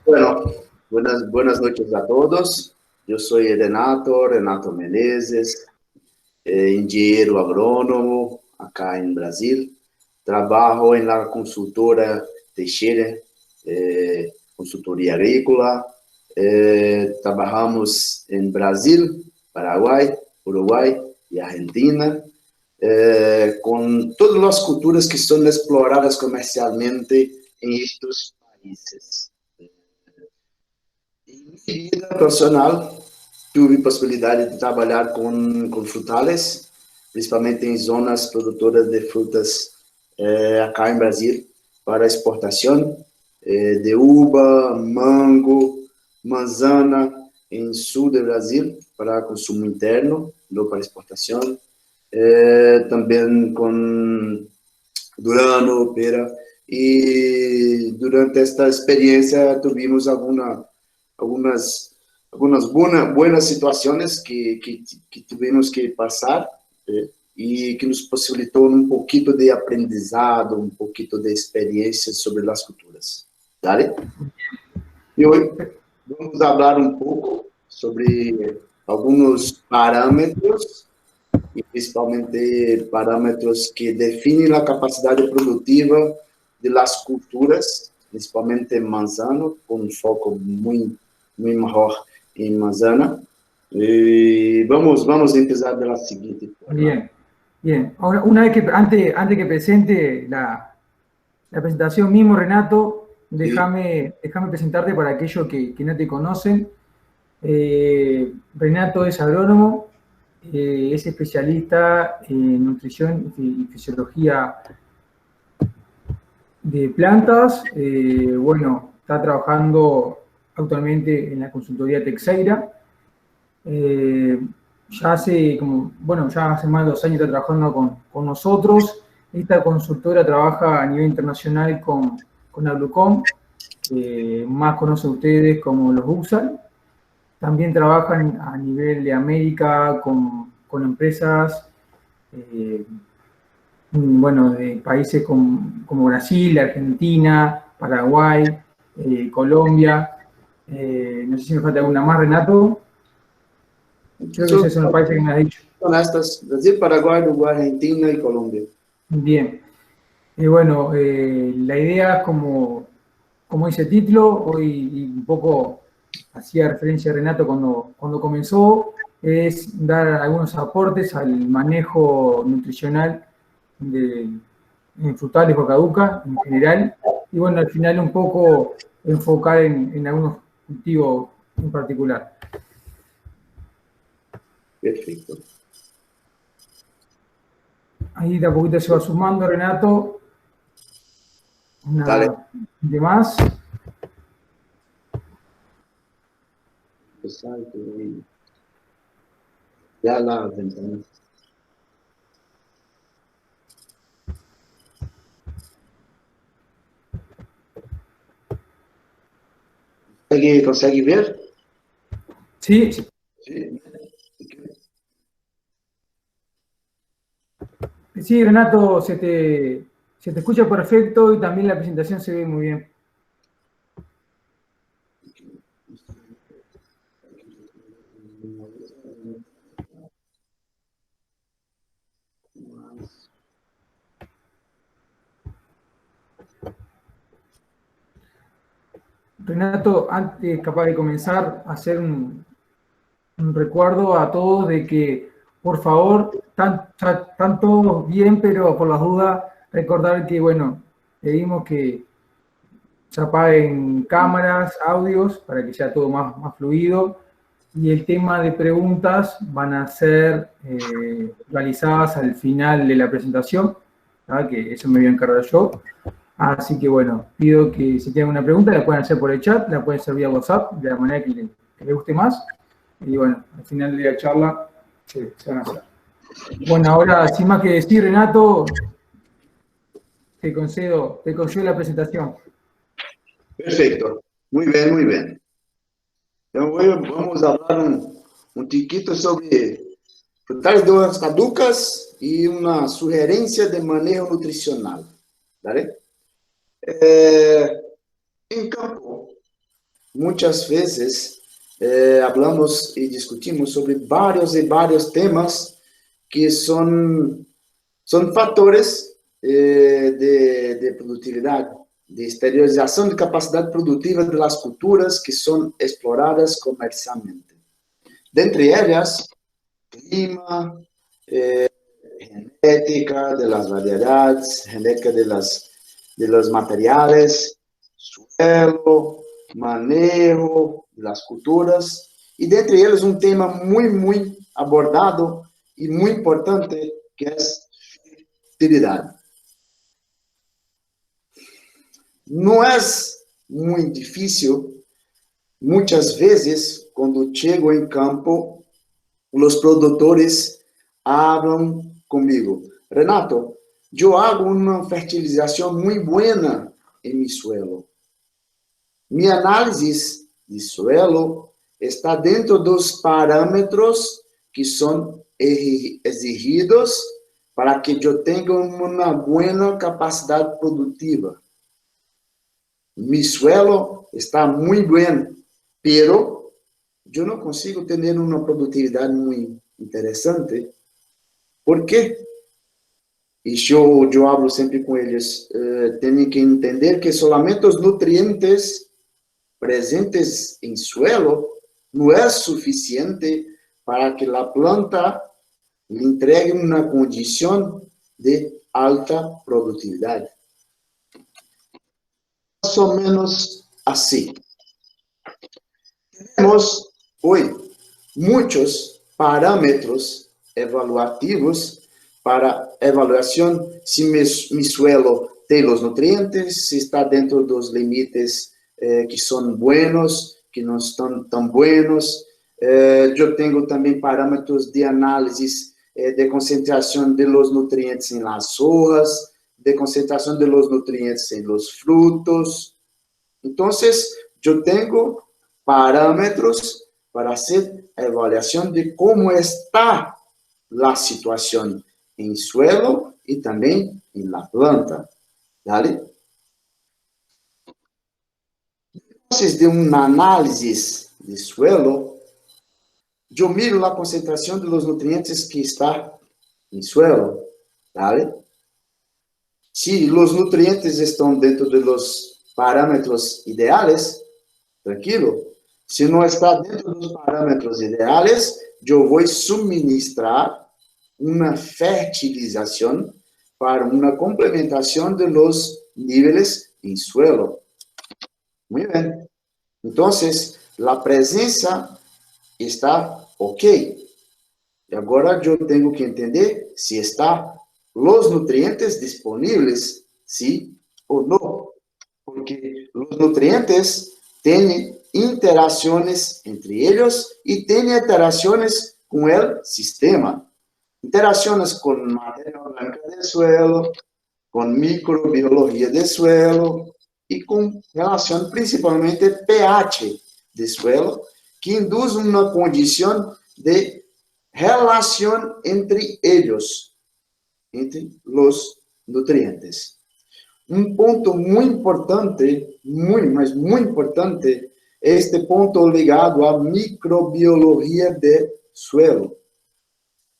Bueno, buenas noches a todos. Yo soy Renato Menezes, engenheiro agrônomo acá en Brasil. Trabajo en la consultora Teixeira, consultoría agrícola. Trabajamos en Brasil, Paraguay, Uruguay y Argentina, con todas las culturas que son exploradas comercialmente en estos países. Em minha vida profissional, tive possibilidade de trabalhar com frutales, principalmente em zonas produtoras de frutas acá em Brasil, para exportação, de uva, mango, manzana, em sul do Brasil, para consumo interno, não para exportação. Também com durano, pera, e durante esta experiência tivemos algumas buenas situações que tivemos que passar e que nos possibilitou um pouquinho de aprendizado, um pouquinho de experiência sobre as culturas. ¿Vale? E hoje vamos falar um pouco sobre alguns parâmetros, e principalmente parâmetros que definem a capacidade produtiva de las culturas, principalmente manzano, com um foco muito mejor en manzana. Vamos a empezar de la siguiente forma. Bien. Ahora, una vez que, antes que presente la presentación mismo, Renato, déjame presentarte para aquellos que no te conocen. Renato es agrónomo, es especialista en nutrición y fisiología de plantas. Bueno, está trabajando actualmente en la consultoría Teixeira. Ya hace más de 2 años está trabajando con nosotros. Esta consultora trabaja a nivel internacional con Aglucom, que más conocen ustedes como los Buxal. También trabajan a nivel de América con empresas, de países como Brasil, Argentina, Paraguay, Colombia. No sé si me falta alguna más, Renato. Creo que esos son los países que me has dicho. Son estas: Brasil, Paraguay, Uruguay, Argentina y Colombia. Bien. La idea, como dice el título, hoy y un poco hacía referencia a Renato cuando comenzó, es dar algunos aportes al manejo nutricional en frutales o caducas en general, y bueno, al final un poco enfocar en algunos cultivos en particular. Perfecto. Ahí de a poquito se va sumando, Renato. Dale. De más. Ya la ventana. ¿Consegue ver? Sí. Sí, Renato, se te escucha perfecto y también la presentación se ve muy bien. Renato, antes capaz de comenzar, hacer un recuerdo a todos de que, por favor, están todos bien, pero por las dudas, recordar que, bueno, pedimos que se apaguen cámaras, audios, para que sea todo más fluido. Y el tema de preguntas van a ser realizadas al final de la presentación, ¿verdad? Que eso me voy a encargar yo. Así que bueno, pido que si tienen una pregunta la pueden hacer por el chat, la pueden hacer vía WhatsApp, de la manera que les guste más. Y bueno, al final de la charla se van a hacer. Bueno, ahora, sin más que decir, Renato, te concedo la presentación. Perfecto. Muy bien, muy bien. Entonces, vamos a hablar un chiquito sobre frutales de hojas caducas y una sugerencia de manejo nutricional. ¿Vale? En campo, muchas veces hablamos y discutimos sobre varios temas que son factores de productividad, de exteriorización de capacidad productiva de las culturas que son exploradas comercialmente. Dentre ellas, clima, genética de las variedades, genética de los materiales, suelo, manejo de las culturas, y dentre ellos un tema muy abordado y muy importante, que es fertilidad. No es muy difícil, muchas veces, cuando llego en campo, los productores hablan conmigo: Renato, yo hago una fertilización muy buena en mi suelo. Mi análisis de suelo está dentro de los parámetros que son exigidos para que yo tenga una buena capacidad productiva. Mi suelo está muy bien, pero yo no consigo tener una productividad muy interesante. ¿Por qué? Y yo hablo siempre con ellos, tienen que entender que solamente los nutrientes presentes en suelo no es suficiente para que la planta le entregue una condición de alta productividad. Más o menos así. Tenemos hoy muchos parámetros evaluativos para evaluación si mi suelo tiene los nutrientes, si está dentro de los límites que son buenos, que no están tan buenos. Yo tengo también parámetros de análisis de concentración de los nutrientes en las hojas, de concentración de los nutrientes en los frutos. Entonces, yo tengo parámetros para hacer evaluación de cómo está la situación en suelo y también en la planta. ¿Vale? Entonces, de un análisis de suelo, yo miro la concentración de los nutrientes que está en suelo. ¿Vale? Si los nutrientes están dentro de los parámetros ideales, tranquilo. Si no está dentro de los parámetros ideales, yo voy a suministrar una fertilización para una complementación de los niveles en suelo. Muy bien. Entonces, la presencia está ok. Y ahora yo tengo que entender si están los nutrientes disponibles, sí o no. Porque los nutrientes tienen interacciones entre ellos y tienen interacciones con el sistema. Interacciones con materia orgánica del suelo, con microbiología del suelo y con relación principalmente pH del suelo, que induce una condición de relación entre ellos, entre los nutrientes. Un punto muy importante, muy importante, es este punto ligado a microbiología del suelo.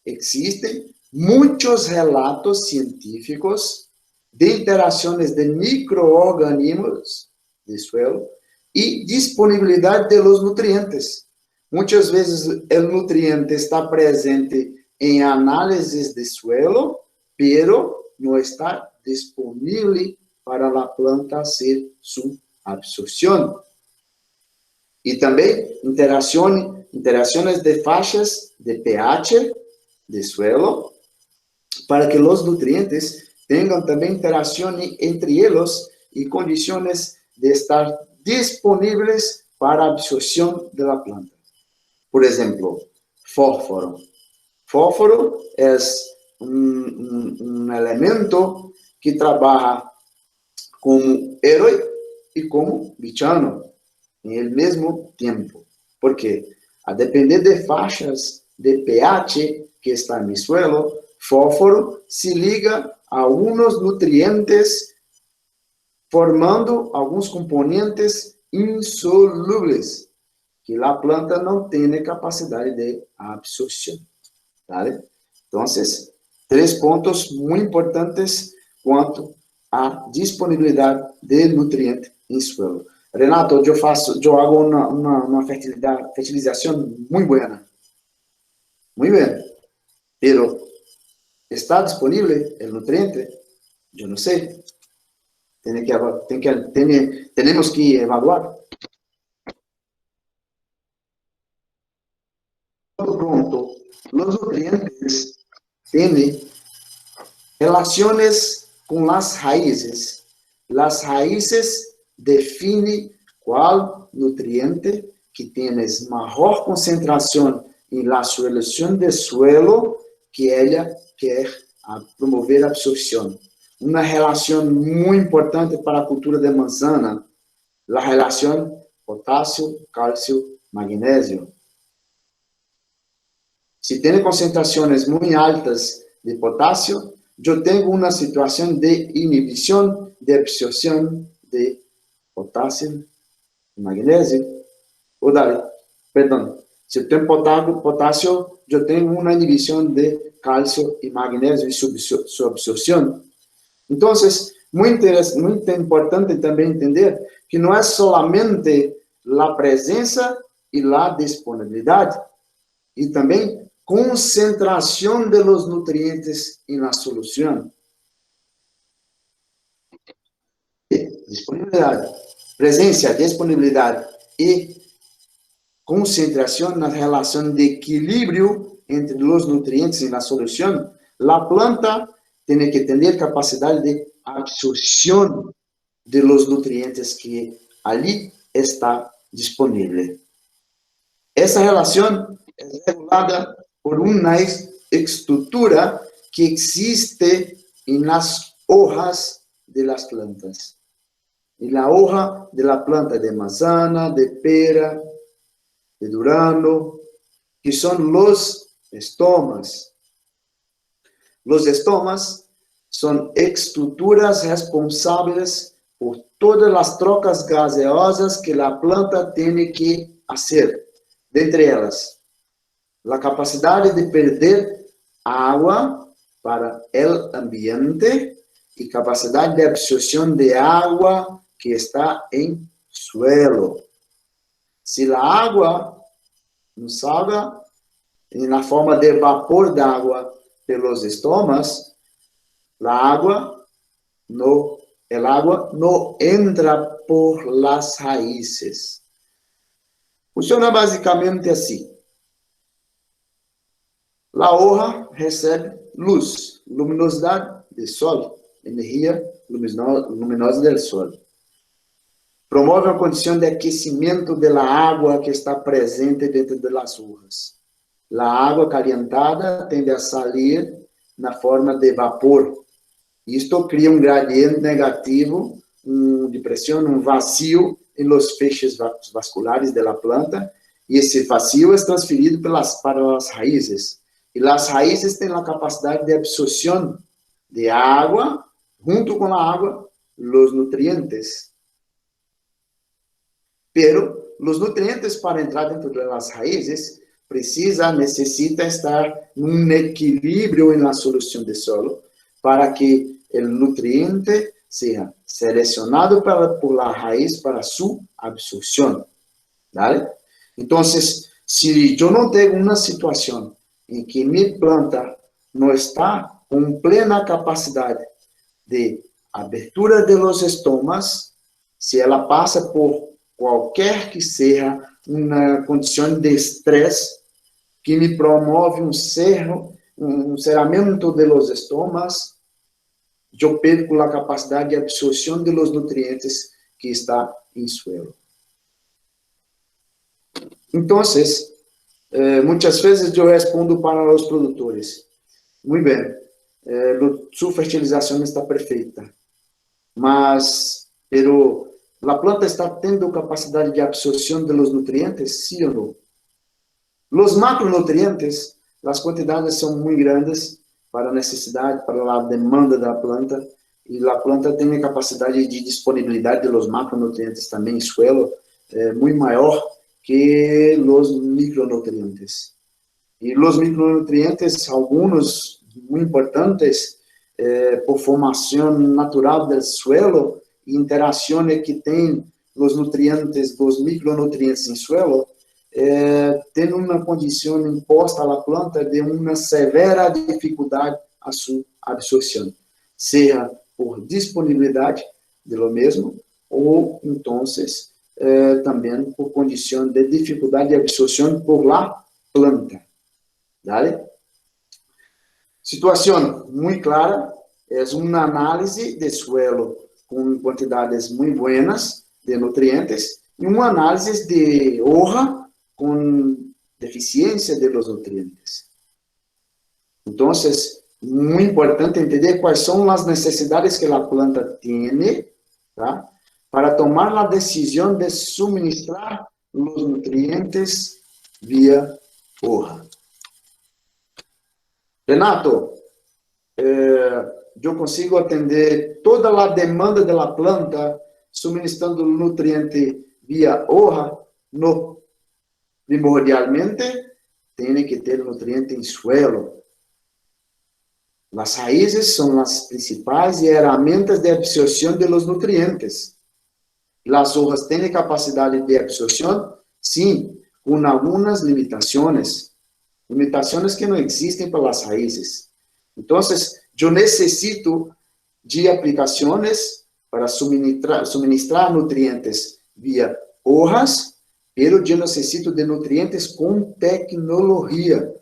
Existen muchos relatos científicos de interacciones de microorganismos del suelo y disponibilidad de los nutrientes. Muchas veces el nutriente está presente en análisis de suelo, pero no está disponible para la planta hacer su absorción. Y también interacciones de faixas de pH de suelo, para que los nutrientes tengan también interacción entre ellos y condiciones de estar disponibles para absorción de la planta. Por ejemplo, fósforo. Fósforo es un elemento que trabaja como héroe y como villano en el mismo tiempo. Porque a depender de faixas de pH que está en mi suelo, fósforo se liga a algunos nutrientes formando algunos componentes insolubles, que la planta no tiene capacidad de absorción. ¿Vale? Entonces, 3 puntos muy importantes cuanto a disponibilidad de nutriente en suelo. Renato, yo hago una fertilización muy buena. Muy bien. Pero, ¿está disponible el nutriente? Yo no sé. Tenemos que evaluar. Pronto, los nutrientes tienen relaciones con las raíces. Las raíces definen cuál nutriente que tiene mejor concentración en la solución del suelo que ella quiere promover a absorción. Una relación muy importante para la cultura de manzana, la relación potasio, calcio, magnesio. Si tiene concentraciones muy altas de potasio, yo tengo una situación de inhibición de absorción de potasio y magnesio. Si yo tengo potasio, yo tengo una inhibición de calcio y magnesio y su absorción. Entonces, muy importante también entender que no es solamente la presencia y la disponibilidad, y también concentración de los nutrientes en la solución. Disponibilidad, presencia, disponibilidad y concentración, la relación de equilibrio entre los nutrientes en la solución. La planta tiene que tener capacidad de absorción de los nutrientes que allí está disponible. Esa relación es regulada por una estructura que existe en las hojas de las plantas. En la hoja de la planta de manzana, de pera, de durazno, que son los estomas. Los estomas son estructuras responsables por todas las trocas gaseosas que la planta tiene que hacer. De entre elas, la capacidad de perder agua para el ambiente y capacidad de absorción de agua que está en suelo. Si la agua no salga en la forma de vapor de agua de los estomas, el agua no entra por las raíces. Funciona basicamente así. La hoja recebe luz, luminosidade do sol, energia luminosa do sol. Promove uma condição de aquecimento da água que está presente dentro das hojas. A água calentada tende a sair na forma de vapor. Isto cria um gradiente negativo, de pressão, vazio em los feixes vasculares da planta, e esse vazio é transferido para as raízes. E as raízes têm a capacidade de absorção de água, junto com a água, os nutrientes. Pero os nutrientes, para entrar dentro das raízes, necessita estar em um equilíbrio na solução de solo, para que o nutriente seja selecionado por la raiz para sua absorção. ¿Vale? Então, se eu não tenho uma situação em que minha planta não está com plena capacidade de abertura de los estomas, se ela passa por qualquer que seja uma condição de estresse que me promove um cerramento de los estomas, eu perco a capacidade de absorção de los nutrientes que está em suelo. Então, muitas vezes eu respondo para os produtores: muito bem, sua fertilização está perfeita, pero a planta está tendo capacidade de absorção de los nutrientes, sim ou não? Los macronutrientes, as quantidades são muito grandes para a necessidade, para a demanda da planta, e a planta tem capacidade de disponibilidade de los macronutrientes também em suelo muito maior que os micronutrientes. E os micronutrientes, alguns muito importantes, por formação natural do suelo e interações que tem os nutrientes, os micronutrientes em suelo, tem uma condição imposta à planta de uma severa dificuldade a sua absorção, seja por disponibilidade de lo mesmo, ou, então, também por condição de dificuldade de absorção por la planta. ¿Vale? Situação muito clara, é uma análise de suelo com quantidades muito buenas de nutrientes e uma análise de hoja com deficiência de los nutrientes. Então, muito importante entender quais são as necessidades que a planta tem, tá? Para tomar a decisão de suministrar os nutrientes via hoja. Renato, eu consigo atender toda a demanda da planta suministrando o nutriente via hoja? No. Primordialmente, tem que ter nutriente em suelo. As raízes são as principais ferramentas de absorção de los nutrientes. As hojas têm capacidade de absorção? Sim, com algumas limitações. Limitações que não existem para as raízes. Então, eu necessito de aplicações para suministrar nutrientes via hojas, pero eu necessito de nutrientes com tecnologia.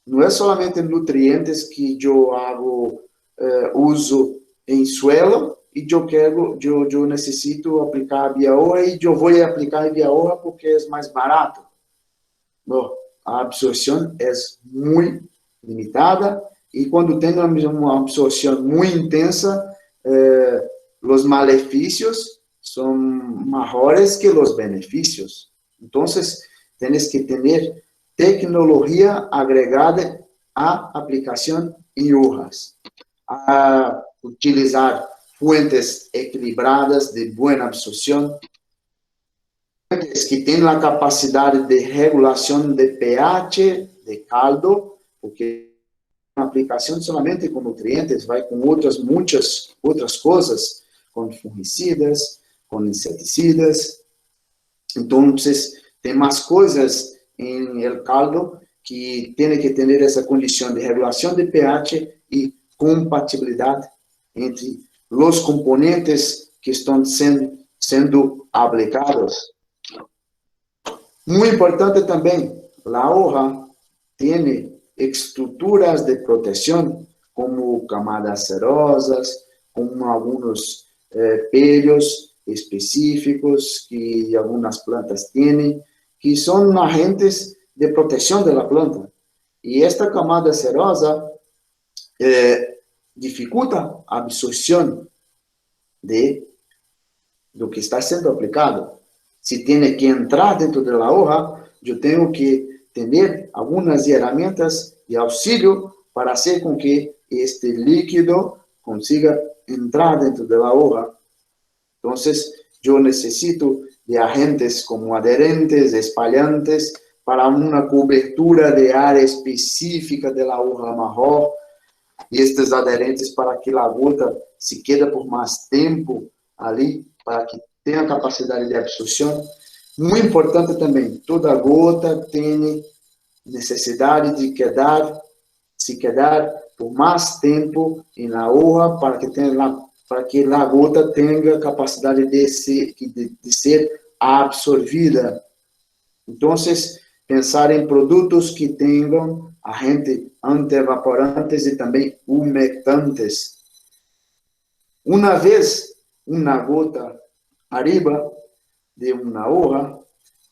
Não é somente nutrientes que eu hago uso em suelo e eu necessito aplicar via hoja e eu vou aplicar via hoja porque é mais barato. Não. A absorção é muito limitada e quando tem uma absorção muito intensa, os malefícios são maiores que os benefícios. Então, tens que ter tecnologia agregada à aplicação em hojas, a utilizar fuentes equilibradas de boa absorção, que tem a capacidade de regulação de pH, de caldo, porque a aplicação somente com nutrientes vai com muitas outras coisas, com fungicidas, com inseticidas. Então, tem mais coisas em el caldo que tem que ter essa condição de regulação de pH e compatibilidade entre os componentes que estão sendo aplicados. Muito importante também, a hoja tem estruturas de proteção, como camadas cerosas, como alguns pelos específicos que algumas plantas têm, que são agentes de proteção da planta. E esta camada cerosa dificulta a absorção do que está sendo aplicado. Se tem que entrar dentro da hoja, eu tenho que ter algumas ferramentas de auxílio para fazer com que este líquido consiga entrar dentro da hoja. Então, eu necessito de agentes como aderentes, espalhantes, para uma cobertura de área específica da hoja maior, e estes aderentes para que a gota se quede por mais tempo ali, para que tenha capacidade de absorção. Muito importante também, toda gota tem necessidade de se quedar por mais tempo na hoja para que a gota tenha capacidade de ser absorvida. Então, pensar em produtos que tenham agentes antievaporantes e também umectantes. Uma vez uma gota arriba de uma hoja,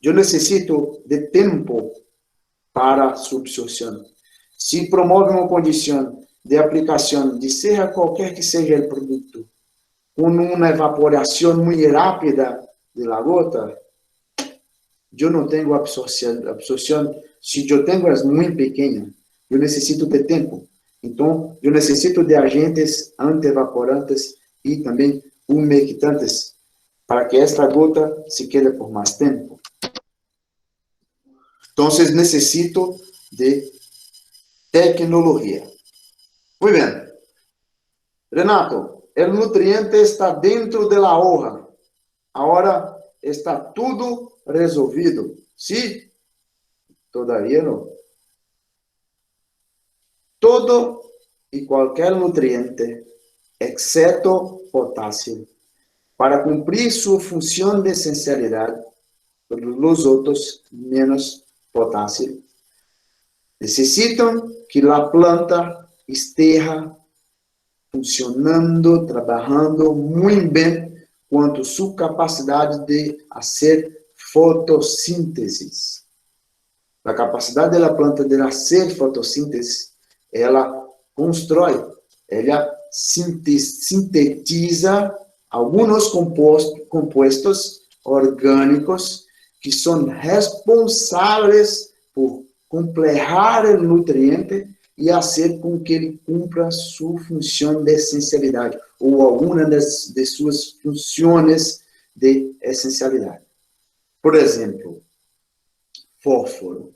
eu necessito de tempo para sua absorção. Se promove uma condição de aplicação de seja qualquer que seja o produto, com uma evaporação muito rápida da gota, eu não tenho absorção. Se eu tenho as muito pequenas, eu necessito de tempo. Então, eu necessito de agentes antievaporantes e também umectantes para que esta gota se quede por mais tempo. Então, necessito de tecnologia. Muito bem. Renato, o nutriente está dentro da hoja. Agora está tudo resolvido. Sim? Todavía não. Todo e qualquer nutriente, exceto potássio, para cumprir sua função de essencialidade, os outros, menos potássio, necessitam que a planta esteja funcionando, trabalhando muito bem quanto sua capacidade de fazer fotossíntese. A capacidade da planta de fazer fotossíntese, ela constrói, ela sintetiza alguns compostos orgânicos que são responsáveis por completar o nutriente e fazer com que ele cumpra sua função de essencialidade ou alguma de suas funções de essencialidade. Por exemplo, fósforo.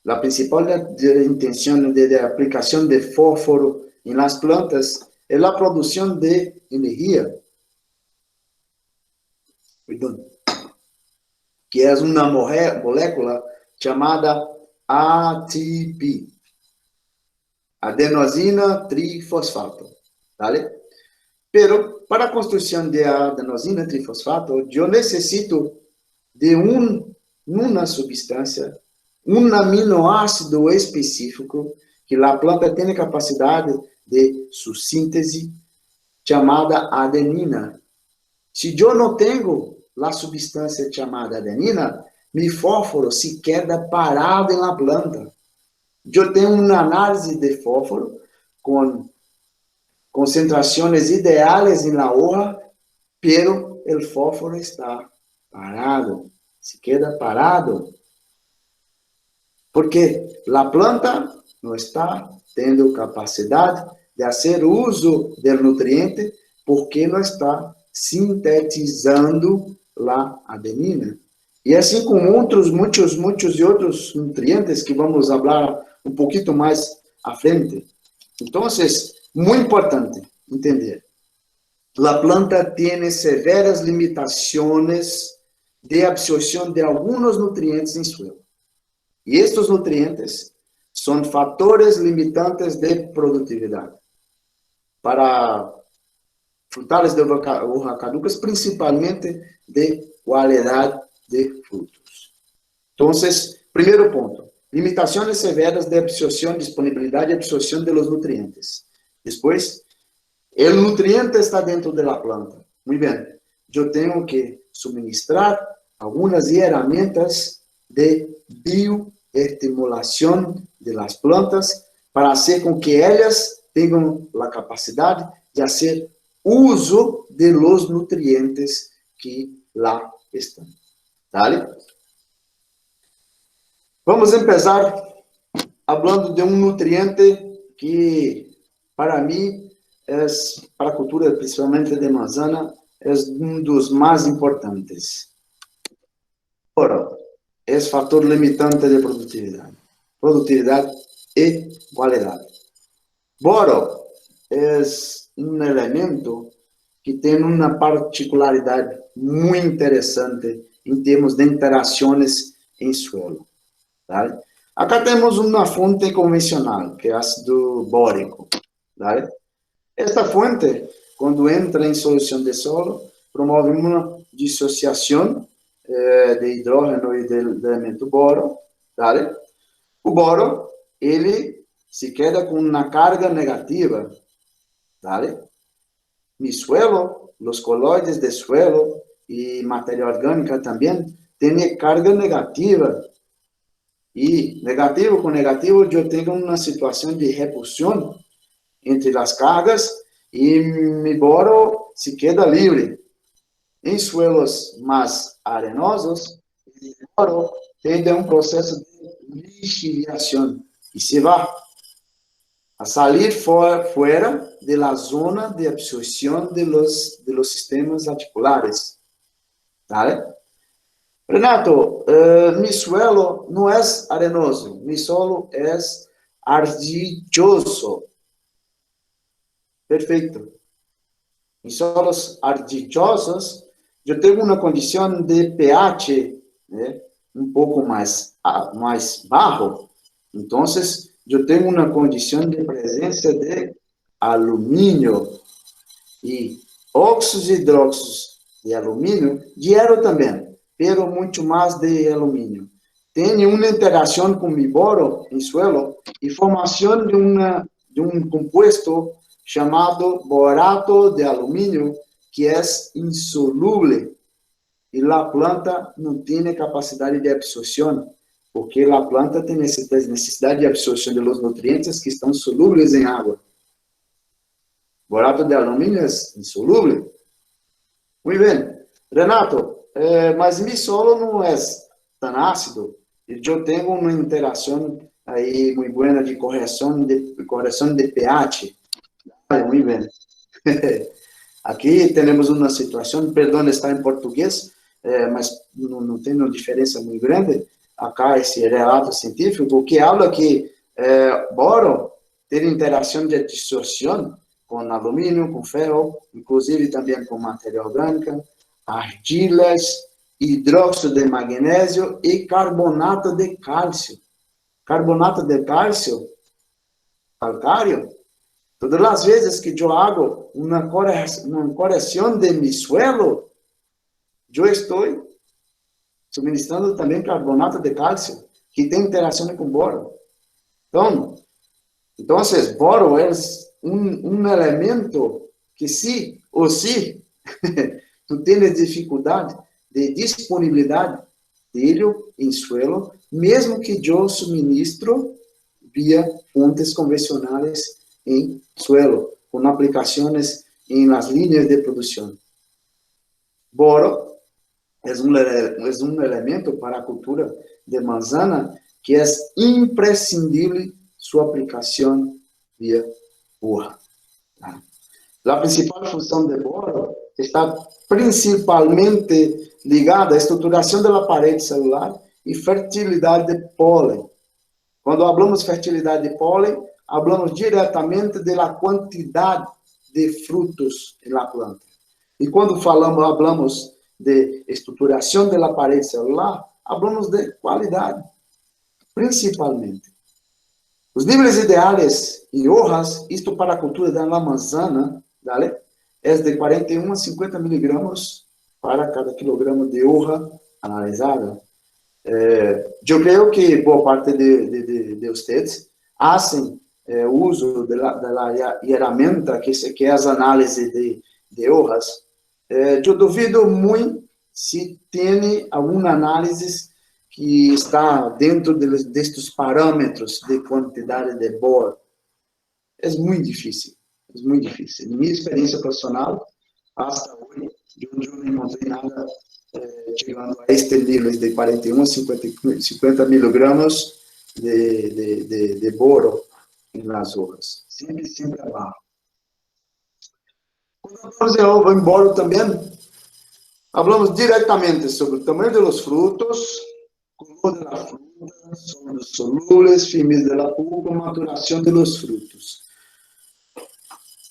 A principal intenção de aplicação de fósforo em las plantas é a produção de energia, que é uma molécula chamada ATP, adenosina trifosfato, ¿vale? Pero para a construção de adenosina trifosfato, eu necessito de uma substância, um aminoácido específico que a planta tem capacidade de sua síntese, chamada adenina. Se eu não tenho a substância chamada adenina, meu fósforo se queda parado na planta. Eu tenho uma análise de fósforo com concentrações ideais na hoja, pero o fósforo está parado, se queda parado. Porque a planta não está tendo capacidade de fazer uso do nutriente porque não está sintetizando a adenina. E assim como muitos e outros nutrientes que vamos falar um pouquinho mais à frente. Então, muito importante entender. A planta tem severas limitações de absorção de alguns nutrientes em suelo. E estes nutrientes são fatores limitantes de produtividade. Para frutales de hoja caducas, principalmente de qualidade de frutos. Então, primeiro ponto, limitações severas de absorção, disponibilidade e absorção de los nutrientes. Depois, o nutriente está dentro da planta. Muito bem, eu tenho que suministrar algumas ferramentas de bioestimulação de las plantas para fazer com que elas tenham a capacidade de fazer uso de los nutrientes que lá estão. ¿Vale? Vamos começar falando de um nutriente que, para mim, para a cultura, principalmente de manzana, é um dos mais importantes. Boro é fator limitante de produtividade e qualidade. Boro é um elemento que tem uma particularidade muito interessante em termos de interações em solo. Tá? Acá temos uma fonte convencional, que é ácido bórico. Tá? Esta fonte, quando entra em solução de solo, promove uma dissociação de hidrogênio e do elemento boro. Tá? O boro, ele se queda com uma carga negativa. Tá? No suelo, os coloides de suelo e matéria orgânica também têm carga negativa. E negativo com negativo, eu tenho uma situação de repulsão entre as cargas e meu boro se queda livre. Em suelos mais arenosos, o boro tem um processo de lixiviação e se vai. a salir fuera de la zona de absorción de los sistemas articulares. ¿Vale? Renato, mi suelo no es arenoso, mi suelo es arcilloso. Perfecto. En solos arcillosos, yo tengo una condición de pH un poco más bajo. Entonces, yo tengo una condición de presencia de aluminio y óxidos y hidróxidos de aluminio, hierro también, pero mucho más de aluminio. Tiene una interacción con mi boro en suelo y formación de un compuesto llamado borato de aluminio, que es insoluble. Y la planta no tiene capacidad de absorción, porque la planta tiene necesidad de absorción de los nutrientes que están solubles en agua. Borato de aluminio es insoluble. Muy bien. Renato, mas mi solo no es tan ácido. Yo tengo una interacción ahí muy buena de corrección de pH. Muy bien. Aquí tenemos una situación, perdón, está en portugués, mas não tem uma diferença muito grande. Acá esse relato científico que habla que boro tem interação de dissorção com alumínio, com ferro, inclusive também com matéria orgânica, argilas, hidróxido de magnésio e carbonato de cálcio. Carbonato de cálcio, calcário. Todas as vezes que eu hago uma correção de mi suelo, eu estou suministrando também carbonato de cálcio, que tem interação com boro. Então, boro é um elemento que se tu tens dificuldade de disponibilidade dele em suelo, mesmo que eu suministro via fontes convencionais em suelo, com aplicações em las líneas de produção. Boro é um elemento para a cultura de manzana que é imprescindível sua aplicação via uva. A principal função de boro está principalmente ligada à estruturação da parede celular e fertilidade de pólen. Quando falamos de fertilidade de pólen, falamos diretamente da quantidade de frutos na planta. E quando falamos de estruturação da parede celular, falamos de qualidade, principalmente. Os níveis ideais em hojas, isto para a cultura da manzana, ¿vale? É de 41 a 50 miligramas para cada quilograma de hoja analisada. Eu creio que boa parte de vocês fazem uso da ferramenta que é as análises de hojas. Eu duvido muito se tem alguma análise que está dentro destes parâmetros de quantidade de boro. É muito difícil. É muito difícil. Em minha experiência profissional, hasta hoje, eu não encontrei nada chegando a este nível de 41 a 50 miligramas de boro nas hojas. Sempre abaixo. Quando falamos em boro também, falamos diretamente sobre o tamanho dos frutos, color da fruta, sobre os solúveis, firmeza da pulpa, maturação dos frutos.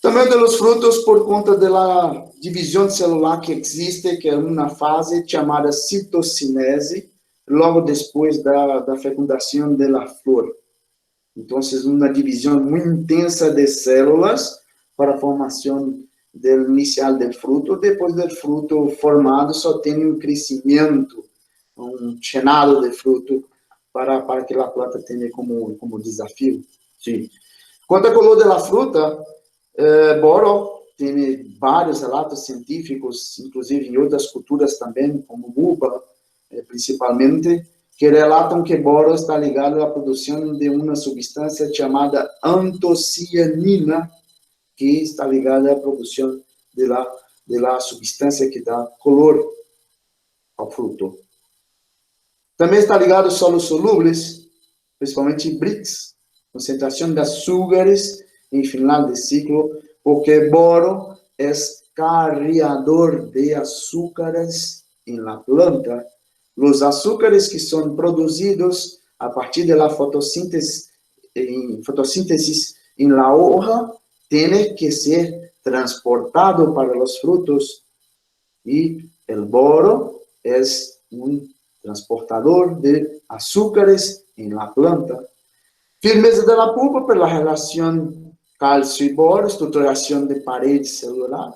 Também dos frutos por conta da divisão celular que existe, que é uma fase chamada citocinese, logo depois da fecundação da flor. Então, é uma divisão muito intensa de células para a formação inicial do fruto. Depois do fruto formado, só tem um crescimento, um llenado de fruto para que a planta tenha como desafio. Sim. Quanto ao color da fruta, boro tem vários relatos científicos, inclusive em outras culturas também, como uva, principalmente, que relatam que boro está ligado à produção de uma substância chamada antocianina, que está ligada à produção da substância que dá color ao fruto. Também está ligado a solos solúveis, principalmente BRICS, concentración de azúcares en final de ciclo, porque boro es carriador de azúcares en la planta. Los azúcares que son producidos a partir de la fotosíntesis en la hoja tienen que ser transportados para los frutos, y el boro es un transportador de azúcares en la planta. Firmeza de la pulpa por la relación calcio y boro, estruturación de pared celular,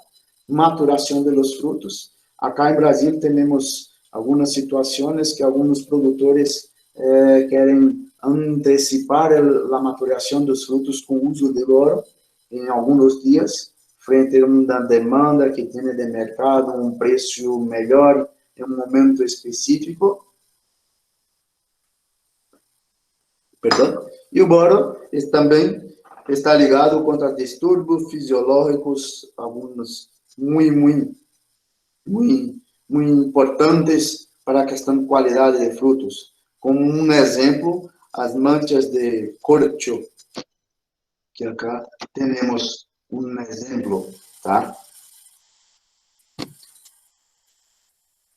maturación de los frutos. Acá en Brasil tenemos algunas situaciones que algunos productores quieren anticipar la maturación de los frutos con uso de boro en algunos días, frente a una demanda que tiene de mercado, un precio mejor en un momento específico. Perdão. E o boro também está ligado contra distúrbios fisiológicos, alguns muito importantes para a questão de qualidade de frutos. Como um exemplo, as manchas de corcho, que acá temos um exemplo, tá?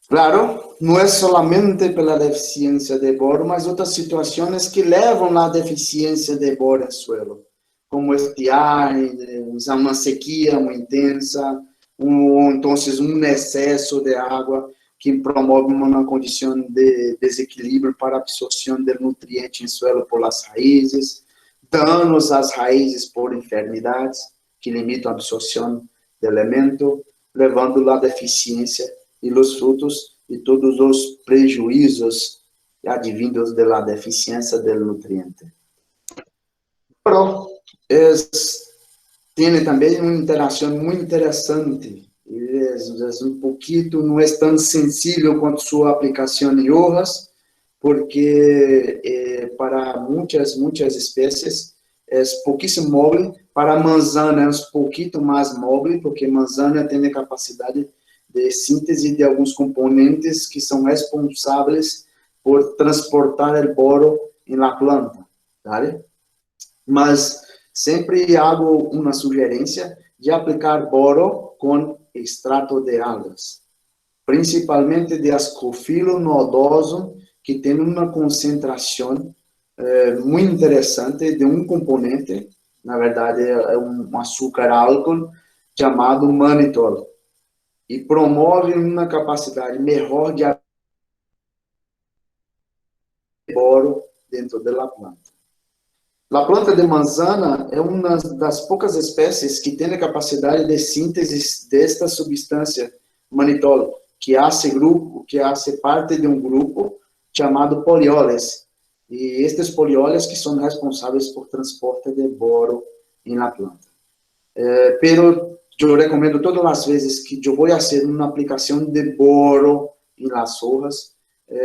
Claro, não é solamente pela deficiência de boro, mas outras situações que levam à deficiência de boro no suelo, como estiagem, uma sequia muito intensa, então um excesso de água que promove uma condição de desequilíbrio para a absorção de nutrientes em suelo por as raízes, danos às raízes por enfermidades que limitam a absorção de elemento, levando à deficiência e os frutos e todos os prejuízos advindos da deficiência do nutriente. Pero tem também uma interação muito interessante. É um pouquinho, não é tão sensível quanto sua aplicação em hojas, porque para muitas espécies é pouquíssimo móvel. Para a manzana é um pouquinho mais móvel, porque a manzana tem a capacidade de síntese de alguns componentes que são responsáveis por transportar o boro na planta, ¿vale? Mas sempre hago uma sugerência de aplicar boro com extrato de algas, principalmente de Ascophyllum nodosum, que tem uma concentração muito interessante de um componente, na verdade é um açúcar álcool chamado mannitol, e promove uma capacidade melhor de boro dentro da planta. A planta de manzana é uma das poucas espécies que tem a capacidade de síntese desta substância mannitol, que hace parte de um grupo chamado polioles. E estes polioles que são responsáveis por transporte de boro na planta. Pero eu recomendo todas as vezes que eu vou fazer uma aplicação de boro em las hojas,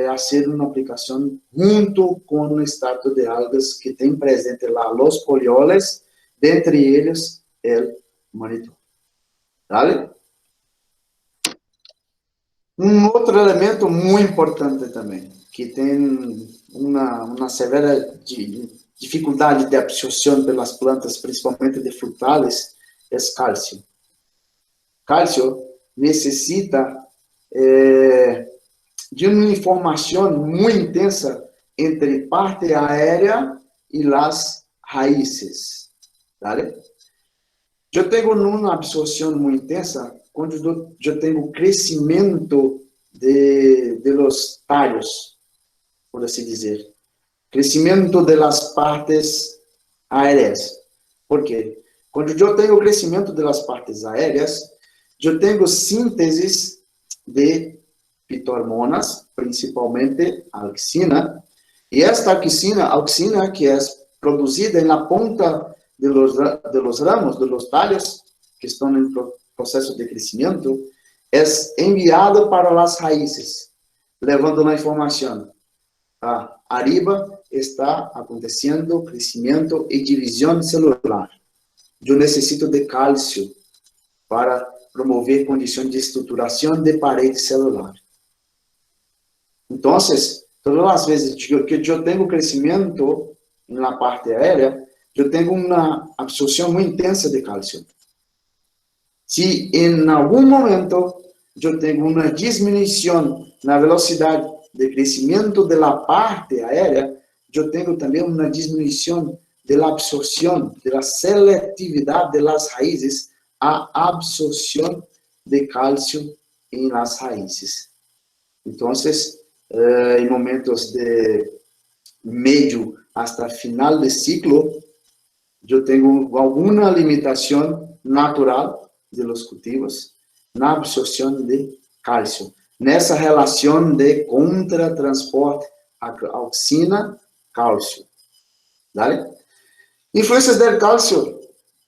fazer uma aplicação junto com o extrato de algas que tem presente lá os polioles, dentre eles o mannitol. ¿Vale? Um outro elemento muito importante também, que tem uma severa dificuldade de absorção pelas plantas, principalmente de frutales, é cálcio. Cálcio necessita de uma informação muito intensa entre parte aérea e as raízes. ¿Vale? Eu tenho uma absorção muito intensa quando eu tenho crescimento de los talhos, por assim dizer. Crescimento das partes aéreas. Por quê? Quando eu tenho crescimento das partes aéreas, eu tenho síntese de fitohormonas, principalmente auxina, e esta auxina que é produzida na ponta de los ramos, de los talhos, que estão em processo de crescimento, é enviada para as raízes, levando a informação. Arriba está acontecendo crescimento e divisão celular. Eu necessito de cálcio para promover condições de estruturação de parede celular. Então, todas as vezes que eu tenho crescimento na parte aérea, eu tenho uma absorção muito intensa de cálcio. Se em algum momento eu tenho uma diminuição na velocidade de crescimento da parte aérea, eu tenho também uma diminuição da absorção, da seletividade das raízes, a absorção de cálcio em las raízes. Então, em momentos de meio hasta final de ciclo, eu tenho alguma limitação natural de los cultivos na absorção de cálcio, nessa relação de contratransporte auxina-cálcio. ¿Vale? Influências do cálcio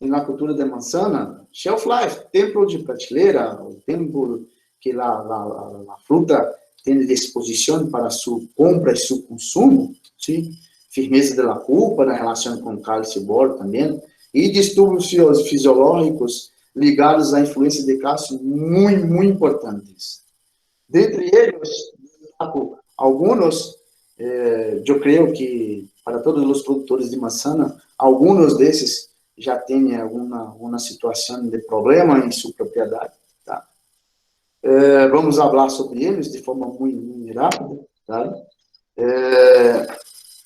na cultura de manzana, shelf life, tempo de prateleira, o tempo que a fruta tem disposição para sua compra e seu consumo, sim? Firmeza da pulpa na relação com cálcio e boro também, e distúrbios fisiológicos ligados à influência de cálcio muito, muito importantes. Dentre eles, alguns, eu creio que para todos os produtores de manzana, alguns desses já têm alguma situação de problema em sua propriedade. Tá? Vamos falar sobre eles de forma muito rápida. Tá?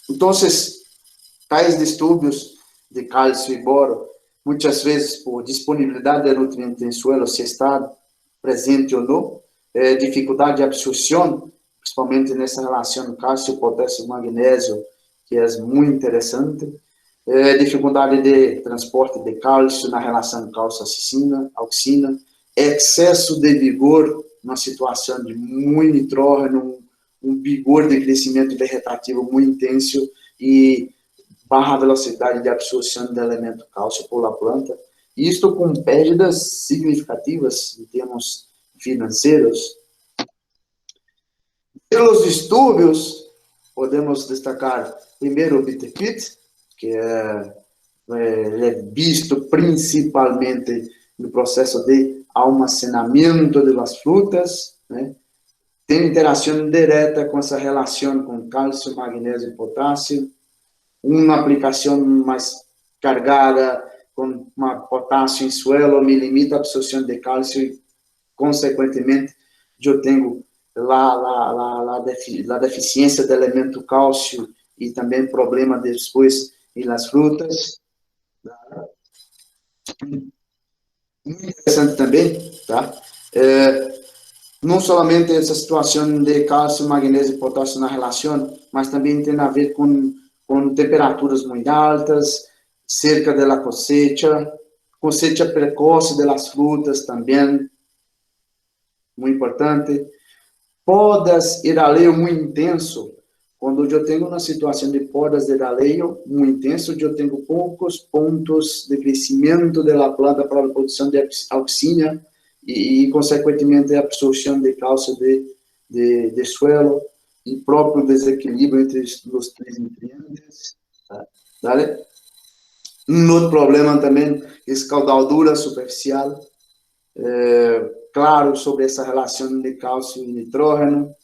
Então, tais distúrbios de cálcio e boro, muitas vezes por disponibilidade de nutrientes em suelo, se está presente ou não, dificuldade de absorção, principalmente nessa relação cálcio, potássio, magnésio, que é muito interessante, dificuldade de transporte de cálcio na relação cálcio-auxina, excesso de vigor, uma situação de muito nitrógeno, um vigor de crescimento vegetativo muito intenso e baixa velocidade de absorção do elemento cálcio pela planta, isto com perdas significativas em termos financeiros. Pelos distúrbios, podemos destacar primeiro o bitter pit, que é visto principalmente no processo de almacenamento das frutas, né? Tem interação direta com essa relação com cálcio, magnésio e potássio, uma aplicação mais carregada com potássio em suelo me limita a absorção de cálcio e, consequentemente, eu tenho a deficiência do elemento cálcio e também problema depois nas frutas. Muito interessante também, tá? Não somente essa situação de cálcio, magnésio e potássio na relação, mas também tem a ver com temperaturas muito altas, cerca da cosecha precoce das frutas também, muito importante. Podas e raleio muito intenso. Quando eu tenho uma situação de podas de raleio muito intenso, eu tenho poucos pontos de crescimento da planta para a produção de auxina e consequentemente, a absorção de cálcio de suelo e próprio desequilíbrio entre os três nutrientes. Tá? Um outro problema também é escaldadura superficial. Claro, sobre essa relação de cálcio e nitrógeno,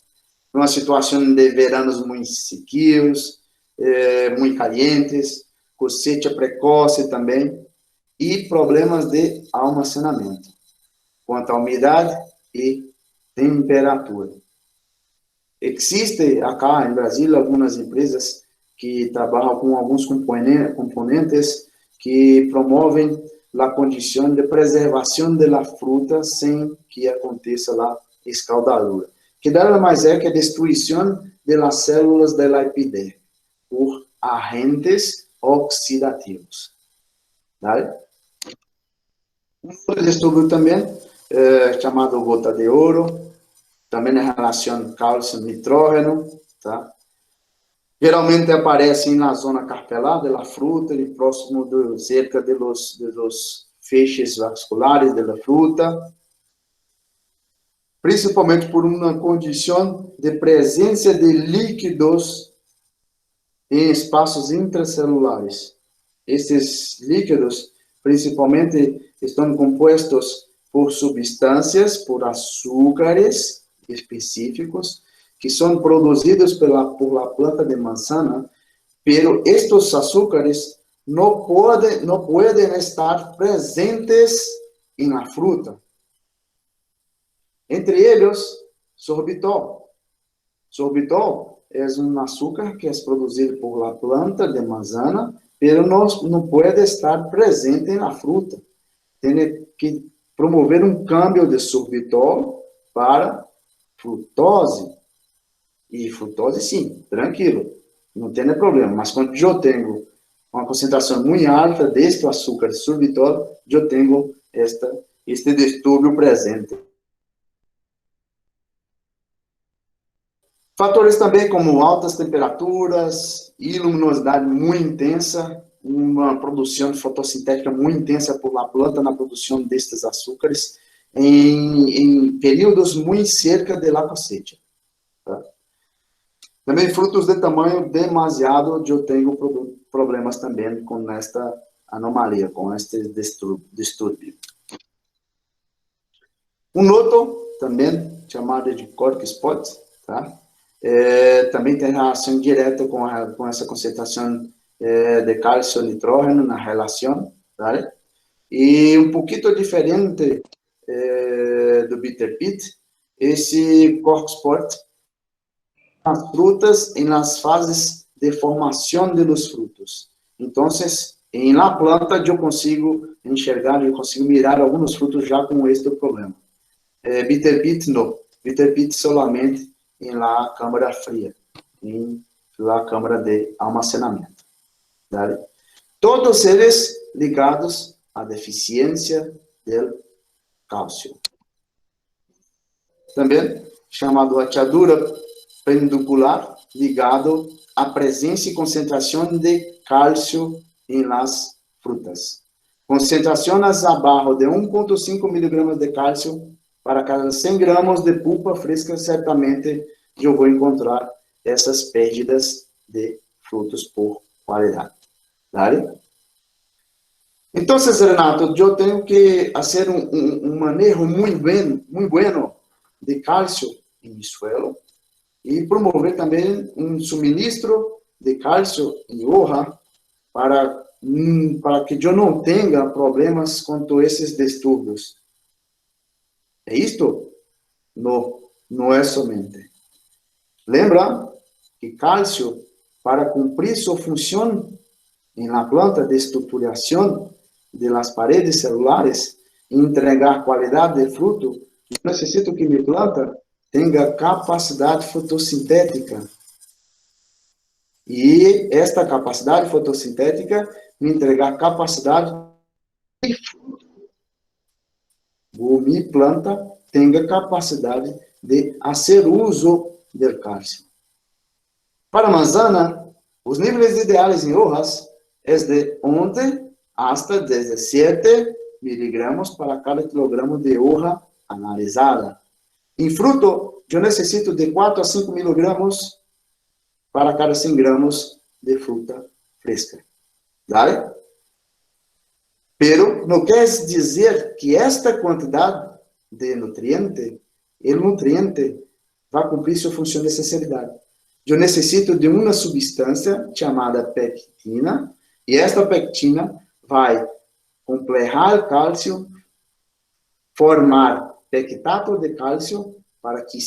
uma situação de veranos muito sequios, muito calientes, cosecha precoce também, e problemas de almacenamento, quanto à umidade e temperatura. Existe acá em Brasil algumas empresas que trabalham com alguns componentes que promovem a condição de preservação da fruta sem que aconteça a escaldadura, que nada mais é que a destruição das células da epiderme por agentes oxidativos. Tá? Um outro estudo também, chamado gota de ouro, também na relação cálcio-nitrógeno, tá? Geralmente aparecem na zona carpelar da fruta, e próximo cerca dos feixes vasculares da fruta, principalmente por uma condição de presença de líquidos em espaços intracelulares. Esses líquidos, principalmente, estão compostos por substâncias, por açúcares específicos, que são produzidos por la planta de manzana, pero estos açúcares no pueden estar presentes en la fruta. Entre ellos, sorbitol. Sorbitol es un azúcar que es produzido por la planta de manzana, pero no puede estar presente en la fruta. Tiene que promover un cambio de sorbitol para frutose. E frutose, sim, tranquilo, não tem problema. Mas quando eu tenho uma concentração muito alta deste açúcar de sorbitol, eu tenho este distúrbio presente. Fatores também como altas temperaturas e luminosidade muito intensa, uma produção fotossintética muito intensa por la planta na produção destes açúcares em períodos muito cerca de la cosecha. Tá? Também frutos de tamanho demasiado, eu tenho problemas também com esta anomalia, com este distúrbio. Um outro, também chamado de cork spot, tá? Também tem relação direta com essa concentração de cálcio e nitrógeno na relação, tá? E um pouquinho diferente do bitter pit, esse cork spot as frutas em las fases de formação de los frutos. Então, em la planta eu consigo enxergar, eu consigo mirar alguns frutos já com este problema. Bitter pit não. Bitter pit solamente em la câmara fria, em la câmara de almacenamento. Tá? Todos eles ligados à deficiência do cálcio. Também chamado achadura pendular, ligado à presença e concentração de cálcio em las frutas. Concentrações abaixo de 1,5 miligramas de cálcio para cada 100 gramas de pulpa fresca, certamente eu vou encontrar essas perdas de frutos por qualidade. ¿Vale? Então, Renato, eu tenho que fazer um manejo muito bueno de cálcio em meu suelo e promover também um suministro de cálcio em hoja para que eu não tenha problemas quanto a esses distúrbios. É isto? Não é somente. Lembra que cálcio, para cumprir sua função em la planta de estruturação de las paredes celulares e entregar qualidade de fruto, eu necessito que minha planta tenha capacidade fotossintética. E esta capacidade fotossintética me entregar capacidade de fruto. Minha planta tenha capacidade de fazer uso do cálcio. Para a manzana, os níveis ideais em hojas é de 11 hasta 17 miligramas para cada quilograma de hoja analisada. Em fruto, eu necessito de 4 a 5 miligramas para cada 100 gramas de fruta fresca. ¿Vale? Pero não quer dizer que esta quantidade de nutriente, o nutriente vai cumprir sua função de essencialidade. Eu necessito de uma substância chamada pectina, e esta pectina vai completar o cálcio, formar pectato de cálcio, para que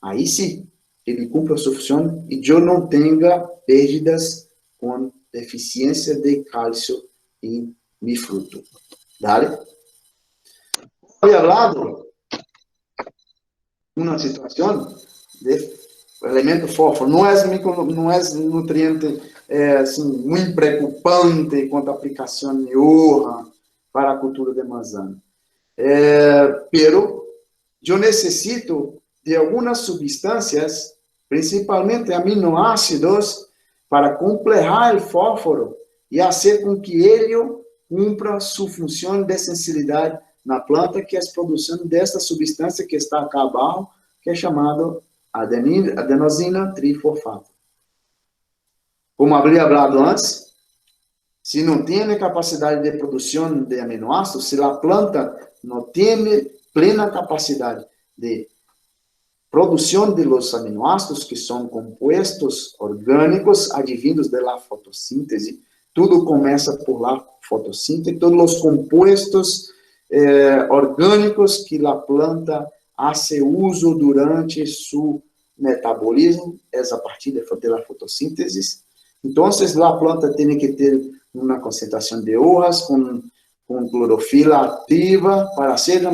aí sim, ele cumpra a sua função e eu não tenha perdas com deficiência de cálcio em mi fruto. ¿Vale? Había hablado una situación de elemento fósforo. Não é nutriente assim, muito preocupante quanto à aplicação de hoja para a cultura de manzana. Pero eu necessito de algumas substâncias, principalmente aminoácidos, para completar o fósforo e fazer com que ele cumpra sua função de essencialidade na planta, que é a produção desta substância que está aqui abaixo, que é chamada adenosina trifosfato. Como havia falado antes, se não tem capacidade de produção de aminoácidos, se a planta não tem plena capacidade de produção de los aminoácidos, que são compostos orgânicos advindos da fotossíntese, tudo começa por la fotossíntese, todos os compostos orgânicos que a planta hace uso durante su metabolismo, é a partir da fotossíntese. Então, a planta tem que ter uma concentração de hojas com clorofila ativa para fazer a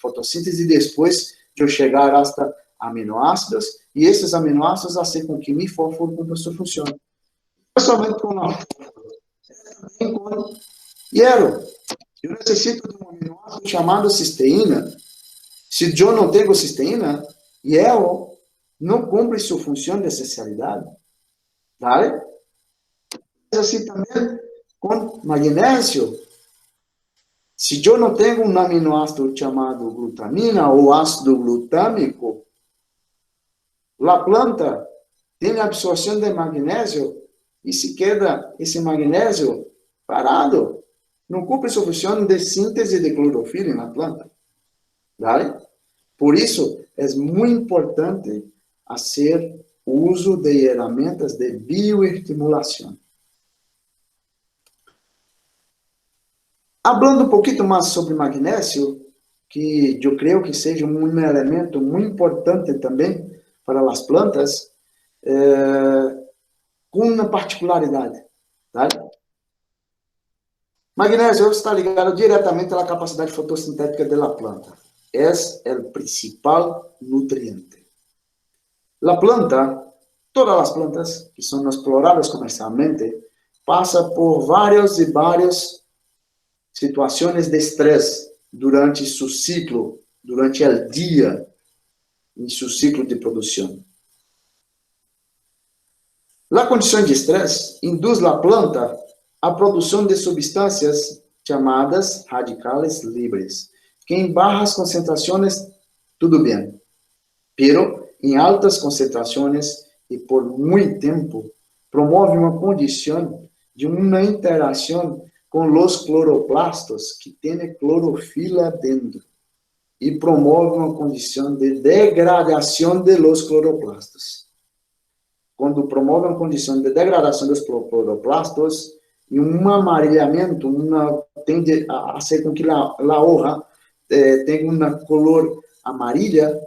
fotossíntese e depois de chegar hasta aminoácidos, e esses aminoácidos fazem com que mi fósforo composto funcione. Não somente com hierro. Eu necessito de um aminoácido chamado cisteína. Se eu não tenho cisteína, hierro não cumpre sua função de essencialidade. Vale? Assim também com magnésio. Se eu não tenho um aminoácido chamado glutamina ou ácido glutâmico, a planta tem absorção de magnésio e se queda esse magnésio parado, não cumpre sua função de síntese de clorofila na planta. Vale? Por isso, é muito importante fazer uso de ferramentas de bioestimulação. Hablando um pouquinho mais sobre magnésio, que eu creio que seja um elemento muito importante também para as plantas, com uma particularidade. Tá? Magnésio está ligado diretamente à capacidade fotossintética da planta. É o principal nutriente. A planta, todas as plantas que são exploradas comercialmente, passam por várias situações de estresse durante seu ciclo, durante o dia, em seu ciclo de produção. A condição de estresse induz a planta a produção de substâncias chamadas radicales livres, que em baixas concentrações, tudo bem, pero em altas concentrações e por muito tempo, promove uma condição de uma interação com os cloroplastos que têm clorofila dentro e promove uma condição de degradação de los cloroplastos. Quando promove uma condição de degradação dos cloroplastos e um amarelamento, tende a ser com que a hoja tenha uma cor amarilla,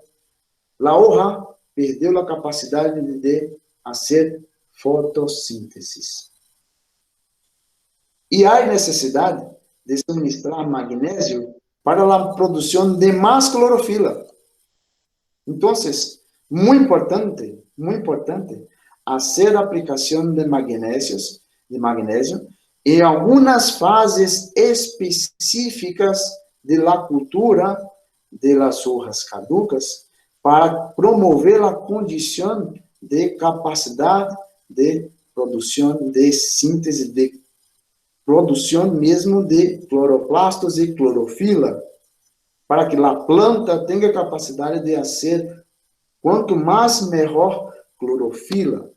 a hoja perdeu a capacidade de fazer fotossíntese. E há necessidade de suministrar magnésio para a produção de mais clorofila. Então, muito importante, fazer aplicação de magnésio em algumas fases específicas da cultura das hojas caducas para promover a condição de capacidade de produção de síntese de produção mesmo de cloroplastos e clorofila, para que a planta tenha capacidade de fazer quanto mais melhor clorofila,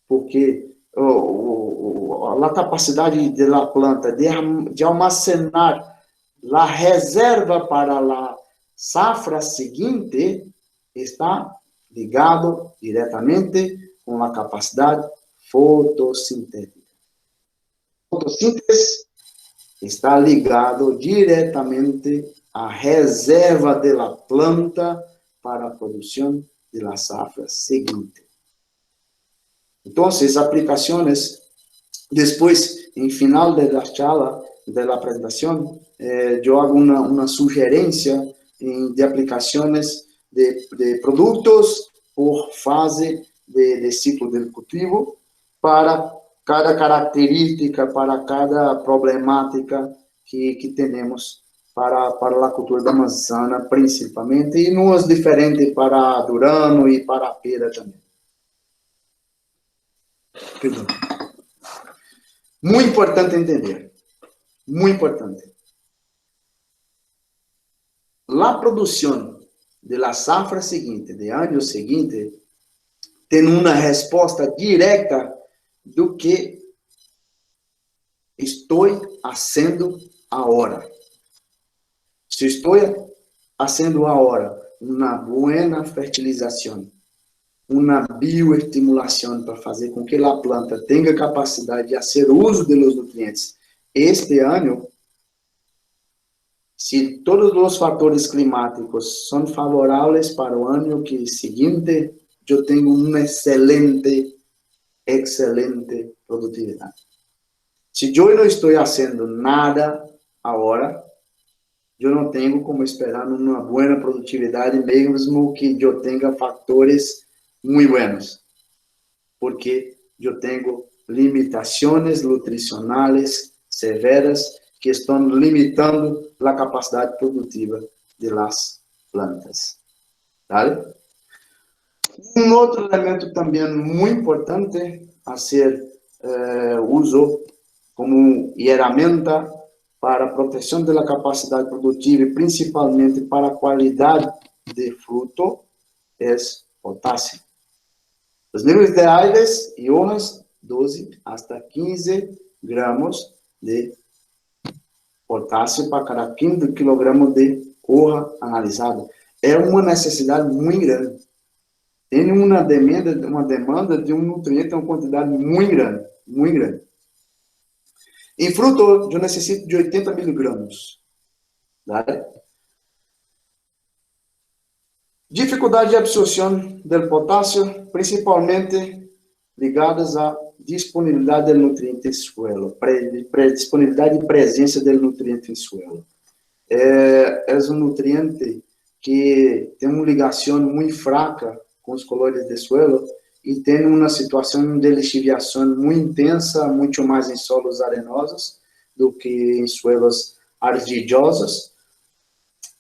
porque a capacidade da planta de almacenar a reserva para a safra seguinte está ligado diretamente com a capacidade fotossintética. A fotossíntese está ligado diretamente à reserva da planta para a produção da safra seguinte. Então, as aplicações, depois, em final da charla, da apresentação, eu hago uma sugerência de aplicações de produtos por fase de ciclo de cultivo para cada característica, para cada problemática que temos para a cultura da manzana, principalmente, e nos diferentes para durano e para a pera também. Perdão. Muito importante entender. Muito importante. A produção da safra seguinte, de ano seguinte, tem uma resposta direta do que estou fazendo agora. Se estou fazendo agora uma boa fertilização, uma bioestimulação para fazer com que a planta tenha capacidade de fazer uso dos nutrientes este ano, se todos os fatores climáticos são favoráveis para o ano que seguinte, eu tenho uma excelente produtividade. Se eu não estou fazendo nada agora, eu não tenho como esperar uma boa produtividade, mesmo que eu tenha fatores muito buenos, porque eu tenho limitações nutricionais severas que estão limitando a capacidade produtiva das plantas. ¿Vale? Um outro elemento também muito importante a ser uso como ferramenta para a proteção da capacidade produtiva e principalmente para a qualidade de fruto é potássio. Os níveis ideais e hojas 12 hasta 15 gramos de potássio para cada 15 kg de hoja analisada. É uma necessidade muito grande. Tem uma demanda de um nutriente, uma quantidade muito grande, muito grande. Em fruto, eu necessito de 80 miligramas. Tá? Dificuldade de absorção do potássio, principalmente ligadas à disponibilidade do nutriente em suelo, disponibilidade e presença do nutriente em suelo. É um nutriente que tem uma ligação muito fraca com os colores de suelo e tem uma situação de lixiviação muito intensa, muito mais em solos arenosos do que em suelos argilosos.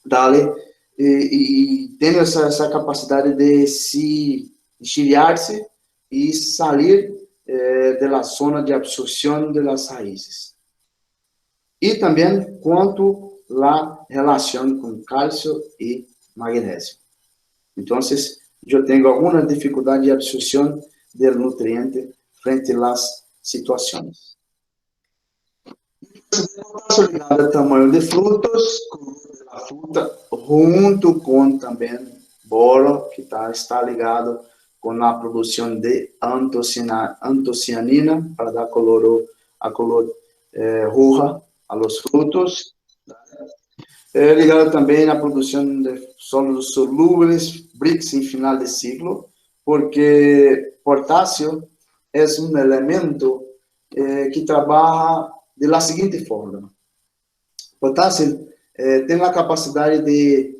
Dale, e tem essa capacidade de se lixiviar-se e sair da zona de absorção das raízes. E também quanto a relação com cálcio e magnésio. Então, eu tenho alguma dificuldade de absorção do nutriente frente às situações. Ligado ao tamanho de frutos, a fruta, junto com também boro, que está ligado com a produção de antocianina para dar a cor roja a los frutos. Ligado também à produção de sólidos solúveis, BRICS em final de ciclo, porque potássio é um elemento que trabalha da seguinte forma. Potássio tem a capacidade de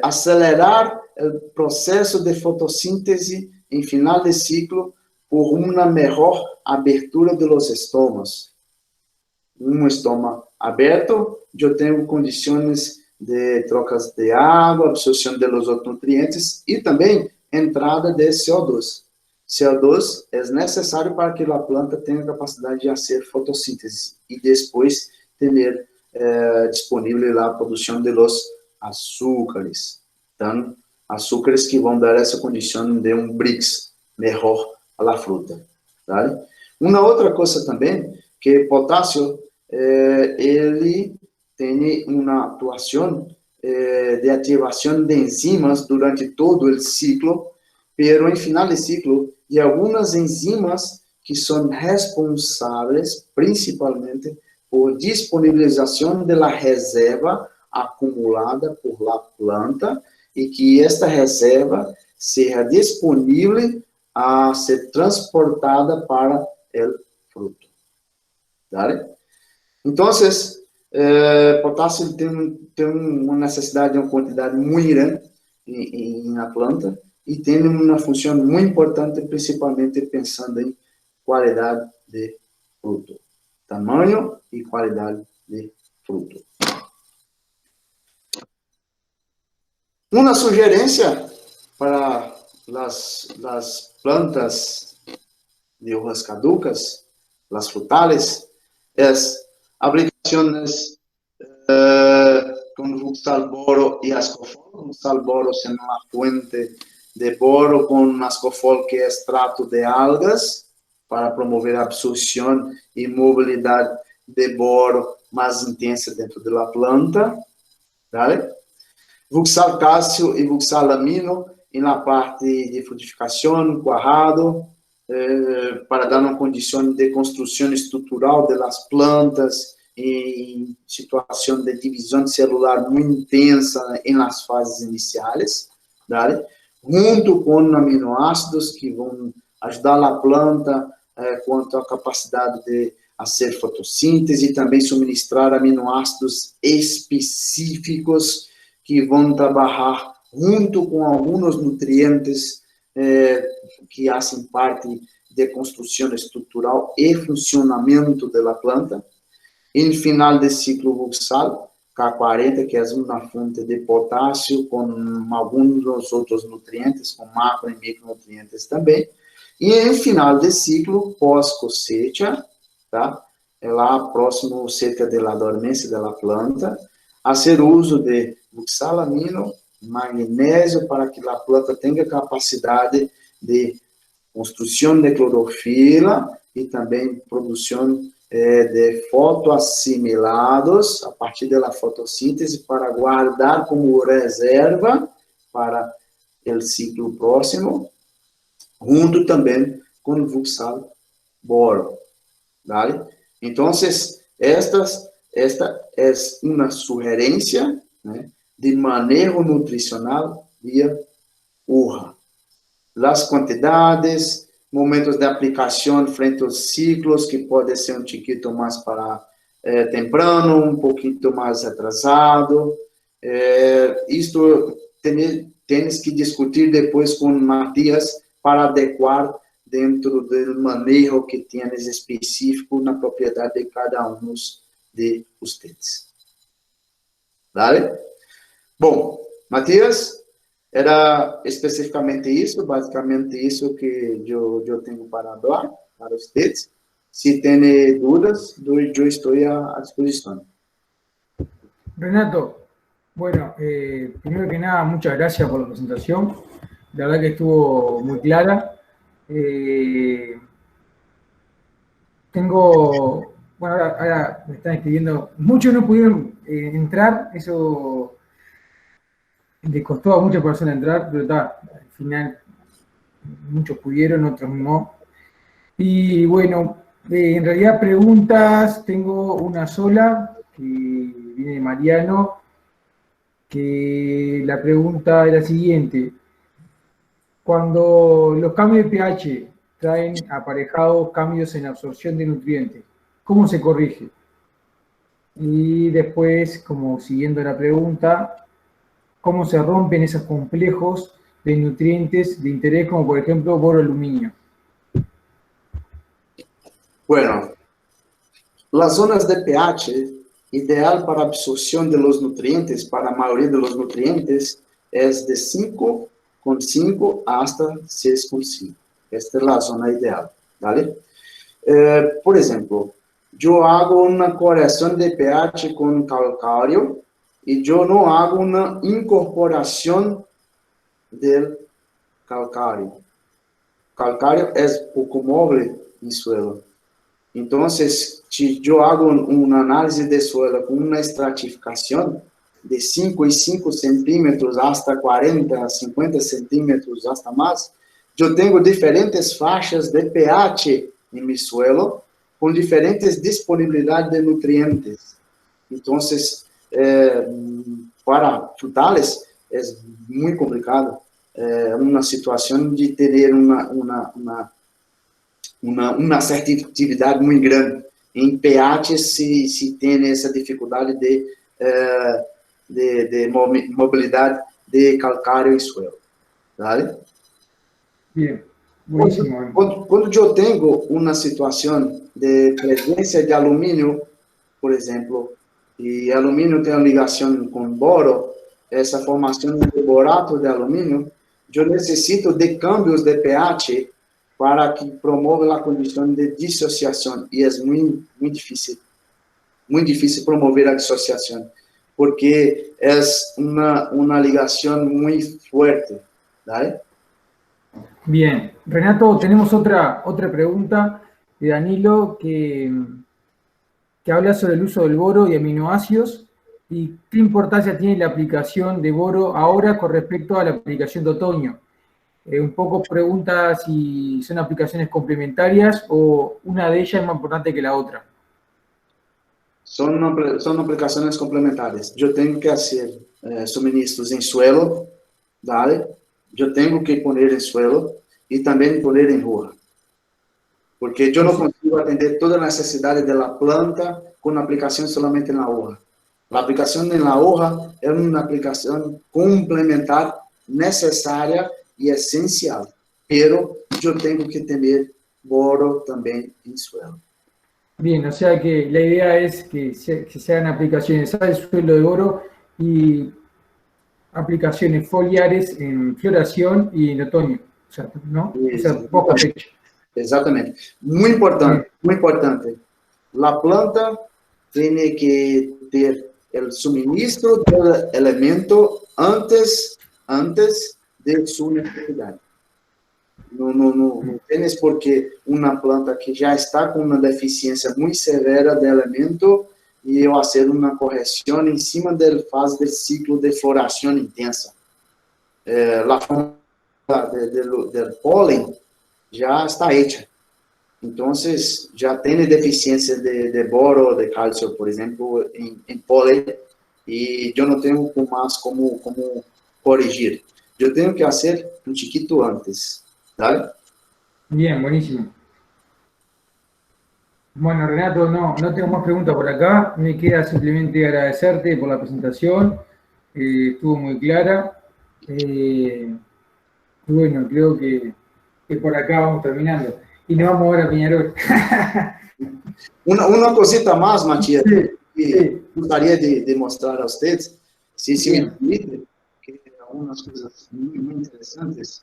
acelerar o processo de fotossíntese em final de ciclo por uma melhor abertura dos estomas. Um estômago aberto, eu tenho condições de trocas de água, absorção de los outros nutrientes e também entrada de CO2. CO2 é necessário para que a planta tenha capacidade de fazer fotossíntese e depois ter disponível a produção de los açúcares. Então, açúcares que vão dar essa condição de um BRICS melhor à fruta. Tá? Uma outra coisa também, que potássio, ele tem uma atuação de ativação de enzimas durante todo o ciclo, pero em final de ciclo, de algumas enzimas que são responsáveis, principalmente, por disponibilização da reserva acumulada por la planta e que esta reserva seja disponível a ser transportada para o fruto. ¿Vale? Então, potássio tem uma necessidade de uma quantidade muito grande na planta e tem uma função muito importante, principalmente pensando em qualidade de fruto. Tamanho e qualidade de fruto. Uma sugerência para as plantas de hojas caducas, as frutales, é aplicações com Vuxal boro e ascofol. Vuxal boro sendo uma fonte de boro com ascofol, que é extrato de algas, para promover a absorção e mobilidade de boro mais intensa dentro da planta. ¿Vale? Vuxal cálcio e vuxal amino na parte de frutificação, cuajado, para dar uma condição de construção estrutural das plantas, em situação de divisão celular muito intensa nas fases iniciais, tá? Junto com aminoácidos que vão ajudar a planta quanto à capacidade de fazer fotossíntese e também suministrar aminoácidos específicos que vão trabalhar junto com alguns nutrientes que fazem parte de construção estrutural e funcionamento da planta. E no final do ciclo buxal, K40, que é uma fonte de potássio com alguns outros nutrientes, com macro e micronutrientes também. E no final do ciclo, pós-cosecha, tá? É lá próximo, cerca da dormência da planta, fazer uso de buxalamino, magnésio, para que a planta tenha capacidade de construção de clorofila e também produção de fotoassimilados a partir da fotossíntese para guardar como reserva para o ciclo próximo, junto também com o buxal boro. ¿Vale? Então, esta é uma sugerência, né, de manejo nutricional via URRA. As quantidades, momentos de aplicação frente aos ciclos, que pode ser um tiquito mais para temprano, um pouquinho mais atrasado. Isto tens que discutir depois com Matias para adequar dentro do manejo que tienes específico na propriedade de cada um de vocês. Vale? Bom, Matias, era especificamente isso, basicamente isso que eu tenho para dar para vocês. Se tem dúvidas, eu estou à disposição. Renato, bueno, primero que nada, muchas gracias por la presentación. La verdad que estuvo muy clara. Bueno, ahora me están escribiendo, muchos no pudieron entrar, eso le costó a muchas personas entrar, pero está, al final muchos pudieron, otros no. Y bueno, en realidad preguntas, tengo una sola, que viene de Mariano, que la pregunta es la siguiente. Cuando los cambios de pH traen aparejados cambios en absorción de nutrientes, ¿cómo se corrige? Y después, como siguiendo la pregunta, ¿cómo se rompen esos complejos de nutrientes de interés, como por ejemplo boro-aluminio? Bueno, las zonas de pH ideal para absorción de los nutrientes, para la mayoría de los nutrientes, es de 5,5 hasta 6,5. Esta es la zona ideal, ¿vale? Por ejemplo, yo hago una corrección de pH con calcáreo y yo no hago una incorporación del calcáreo. Calcáreo es poco móvil en suelo. Entonces, si yo hago un análisis de suelo con una estratificación de 5,5 centímetros hasta 40, 50 centímetros hasta más, yo tengo diferentes faixas de pH en mi suelo con diferentes disponibilidades de nutrientes. Entonces, para frutales es muy complicado. Una situación de tener una assertividade muito grande. Em pH se tem essa dificuldade de mobilidade de calcário e suelo. ¿Vale? Bien, buenísimo. Quando eu tenho uma situação de presença de alumínio, por exemplo, e alumínio tem uma ligação com boro, essa formação de borato de alumínio, eu necessito de cambios de pH para que promova a condição de dissociação. E é muito difícil promover a dissociação, porque é uma ligação muito forte. ¿Vale? Bien, Renato, tenemos otra pregunta de Danilo que habla sobre el uso del boro y aminoácidos ¿Y qué importancia tiene la aplicación de boro ahora con respecto a la aplicación de otoño? Un poco pregunta si son aplicaciones complementarias o una de ellas es más importante que la otra. Son aplicaciones complementares. Yo tengo que hacer suministros en suelo, ¿vale? Yo tengo que poner en suelo y también poner en rúa. Porque yo no consigo atender todas las necesidades de la planta con una aplicación solamente en la hoja. La aplicación en la hoja es una aplicación complementar necesaria y esencial, pero yo tengo que tener boro también en suelo. Bien, o sea que la idea es que se hagan aplicaciones al suelo de boro y aplicaciones foliares en floración y en otoño, o sea, ¿no? O sea, poca fecha. Exatamente. Muy importante, muy importante. La planta tiene que ter el suministro del elemento antes de su necesidad. No tienes porque una planta que ya está con una deficiencia muy severa de elemento y yo hacer una corrección encima del fase del ciclo de floración intensa. La forma del polen já está hecha. Então, já tem deficiência de boro, de cálcio, por exemplo, em pólen, e eu não tenho mais como corrigir. Eu tenho que fazer um chiquito antes, ¿vale? Bien, buenísimo. Bueno, Renato, no tengo más preguntas por acá. Me queda simplemente agradecerte por la presentación. Estuvo muy clara. Y bueno, creo que por acá vamos terminando. Y nos vamos ahora a Peñarol. Uma cosita mais, Matias, Sí, que sí. gostaria de mostrar a vocês, se me permite, que algumas coisas muito interessantes,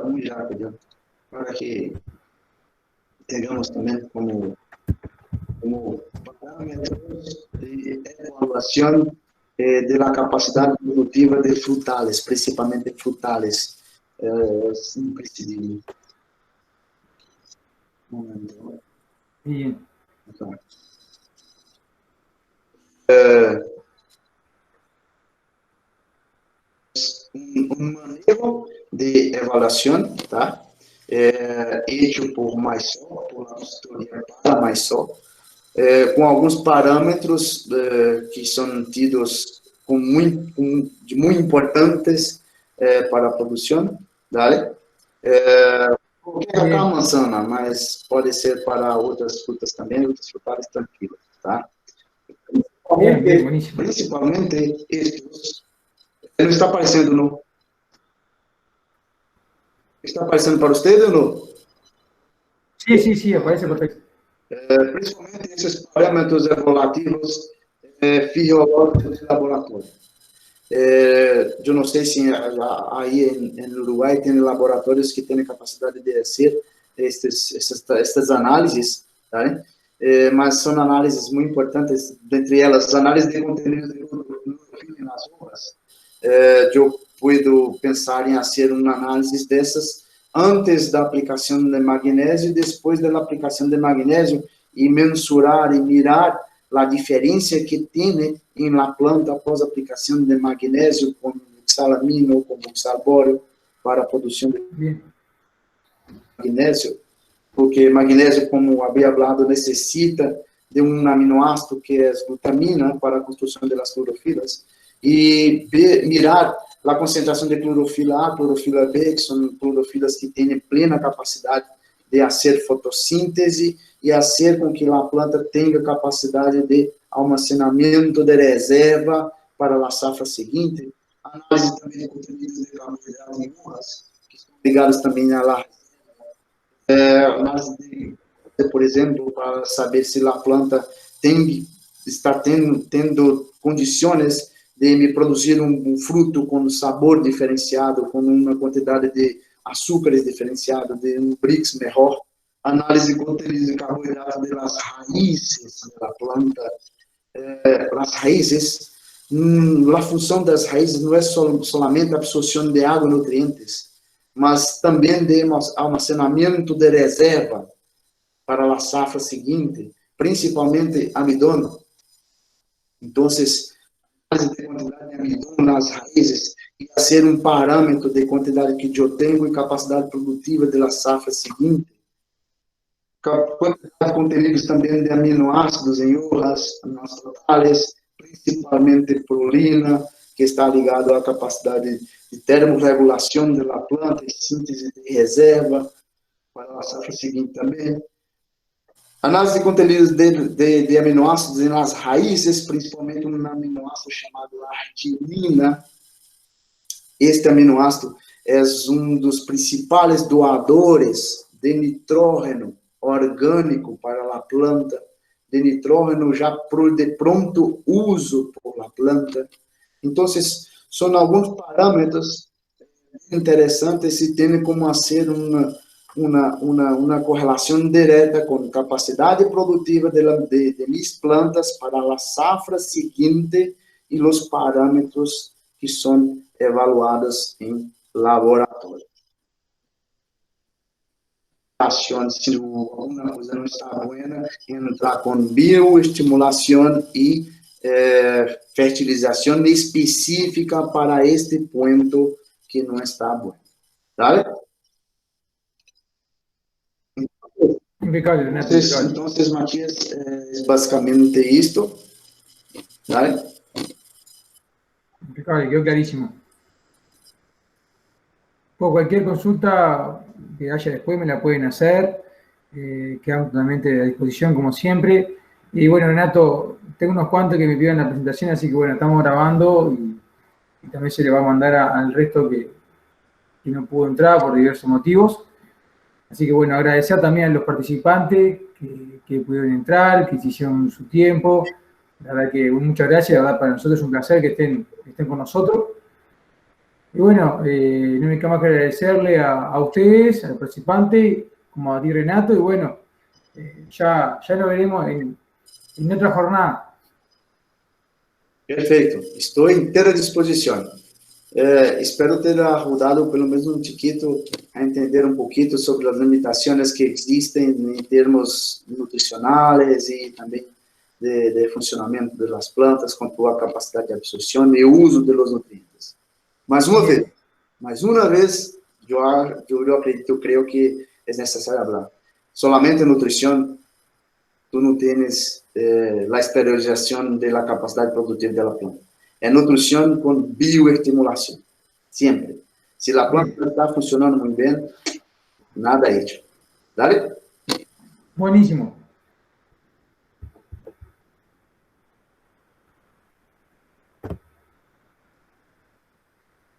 muito rápido, para que tenhamos também como parâmetros de evaluação de la capacidade produtiva de frutales, principalmente frutales. Es imprescindible. Un momento. Bien. Un manejo de evaluación, ¿tá? Hecho por Maisol, por la consultoria para Maisol, com alguns parâmetros que são tidos como muito importantes para a produção, ¿vale? Qualquer manzana, mas pode ser para outras frutas também, outras frutales tranquilas, tá? Principalmente estes. Não está aparecendo, não? Está aparecendo para você ou não? Sí, aparece perfecto. Principalmente esses parâmetros evolutivos fisiológicos de laboratório. Eu não sei se aí no Uruguai tem laboratórios que têm capacidade de fazer estas análises, tá? Mas são análises muito importantes, dentre elas, análises de conteúdo de clorofila nas hojas. Eu puedo pensar em fazer uma análise dessas antes da aplicação de magnésio e depois da aplicação de magnésio e mensurar e mirar a diferença que tem em la planta após a aplicação de magnésio com oxalamina ou com oxalbóreo para a produção de magnésio, porque magnésio, como havia falado, necessita de um aminoácido que é glutamina para a construção das clorofilas e mirar a concentração de clorofila A, clorofila B, que são clorofilas que têm plena capacidade de fazer fotossíntese e fazer com que a planta tenha capacidade de almacenamento de reserva para a safra seguinte. Análise também de conteúdos de carboidratos em hojas, que estão ligados também à la análise de, por exemplo, para saber se a planta está tendo condições de me produzir um fruto com sabor diferenciado, com uma quantidade de açúcares diferenciado, de um Brix melhor. Análise de conteúdos de carboidratos das raízes da planta. As raízes, a função das raízes não é somente a absorção de água e nutrientes, mas também de almacenamento de reserva para a safra seguinte, principalmente amidona. Então, de quantidade de amido nas raízes e a ser um parâmetro de quantidade que eu tenho e capacidade produtiva da safra seguinte. Quantidade de contenidos também de aminoácidos em hojas nas totales, principalmente prolina, que está ligado à capacidade de termorregulação da planta e síntese de reserva para a safra seguinte também. Análise de contenidos de aminoácidos nas raízes, principalmente um aminoácido chamado arginina. Este aminoácido é um dos principais doadores de nitrógeno orgânico para a planta, de nitrógeno já de pronto uso por a planta. Então, são alguns parâmetros interessantes e tem como ser uma correlação direta com capacidade produtiva de minhas plantas para a safra seguinte e os parâmetros que são evaluados em laboratório. Se alguma coisa não está boa, entrar com bioestimulação e fertilização específica para este ponto que não está bom. ¿Vale? Impecable, Renato. Entonces, Matías, es básicamente esto. ¿Vale? Impecable, quedó clarísimo. Por cualquier consulta que haya después me la pueden hacer. Quedamos totalmente a disposición, como siempre. Y bueno, Renato, tengo unos cuantos que me piden la presentación, así que bueno, estamos grabando y también se le va a mandar al resto que no pudo entrar por diversos motivos. Así que bueno, agradecer también a los participantes que pudieron entrar, que se hicieron su tiempo. La verdad que muchas gracias, la verdad para nosotros es un placer que estén con nosotros. Y bueno, no me queda más que agradecerle a ustedes, a los participantes, como a ti, Renato, y bueno, ya lo veremos en otra jornada. Perfeito, estou inteira à disposição. Espero ter ajudado pelo menos um tiquito a entender um pouquinho sobre as limitações que existem em termos nutricionais e também de funcionamento das plantas, quanto à capacidade de absorção e uso dos nutrientes. Mais uma vez, eu acredito, eu creio que é necessário falar. Solamente nutrição, tu não tens a esterilização da capacidade produtiva da planta. É nutrição com bioestimulação, sempre. Se a planta não está funcionando muito bem, nada é hecho. ¿Dale? Buenísimo.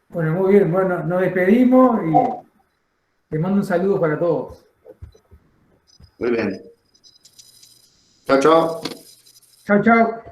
Bueno, muy bien. Bueno, nos despedimos y te mando un saludo para todos. Muy bien. Chao, chao. Chao, chao.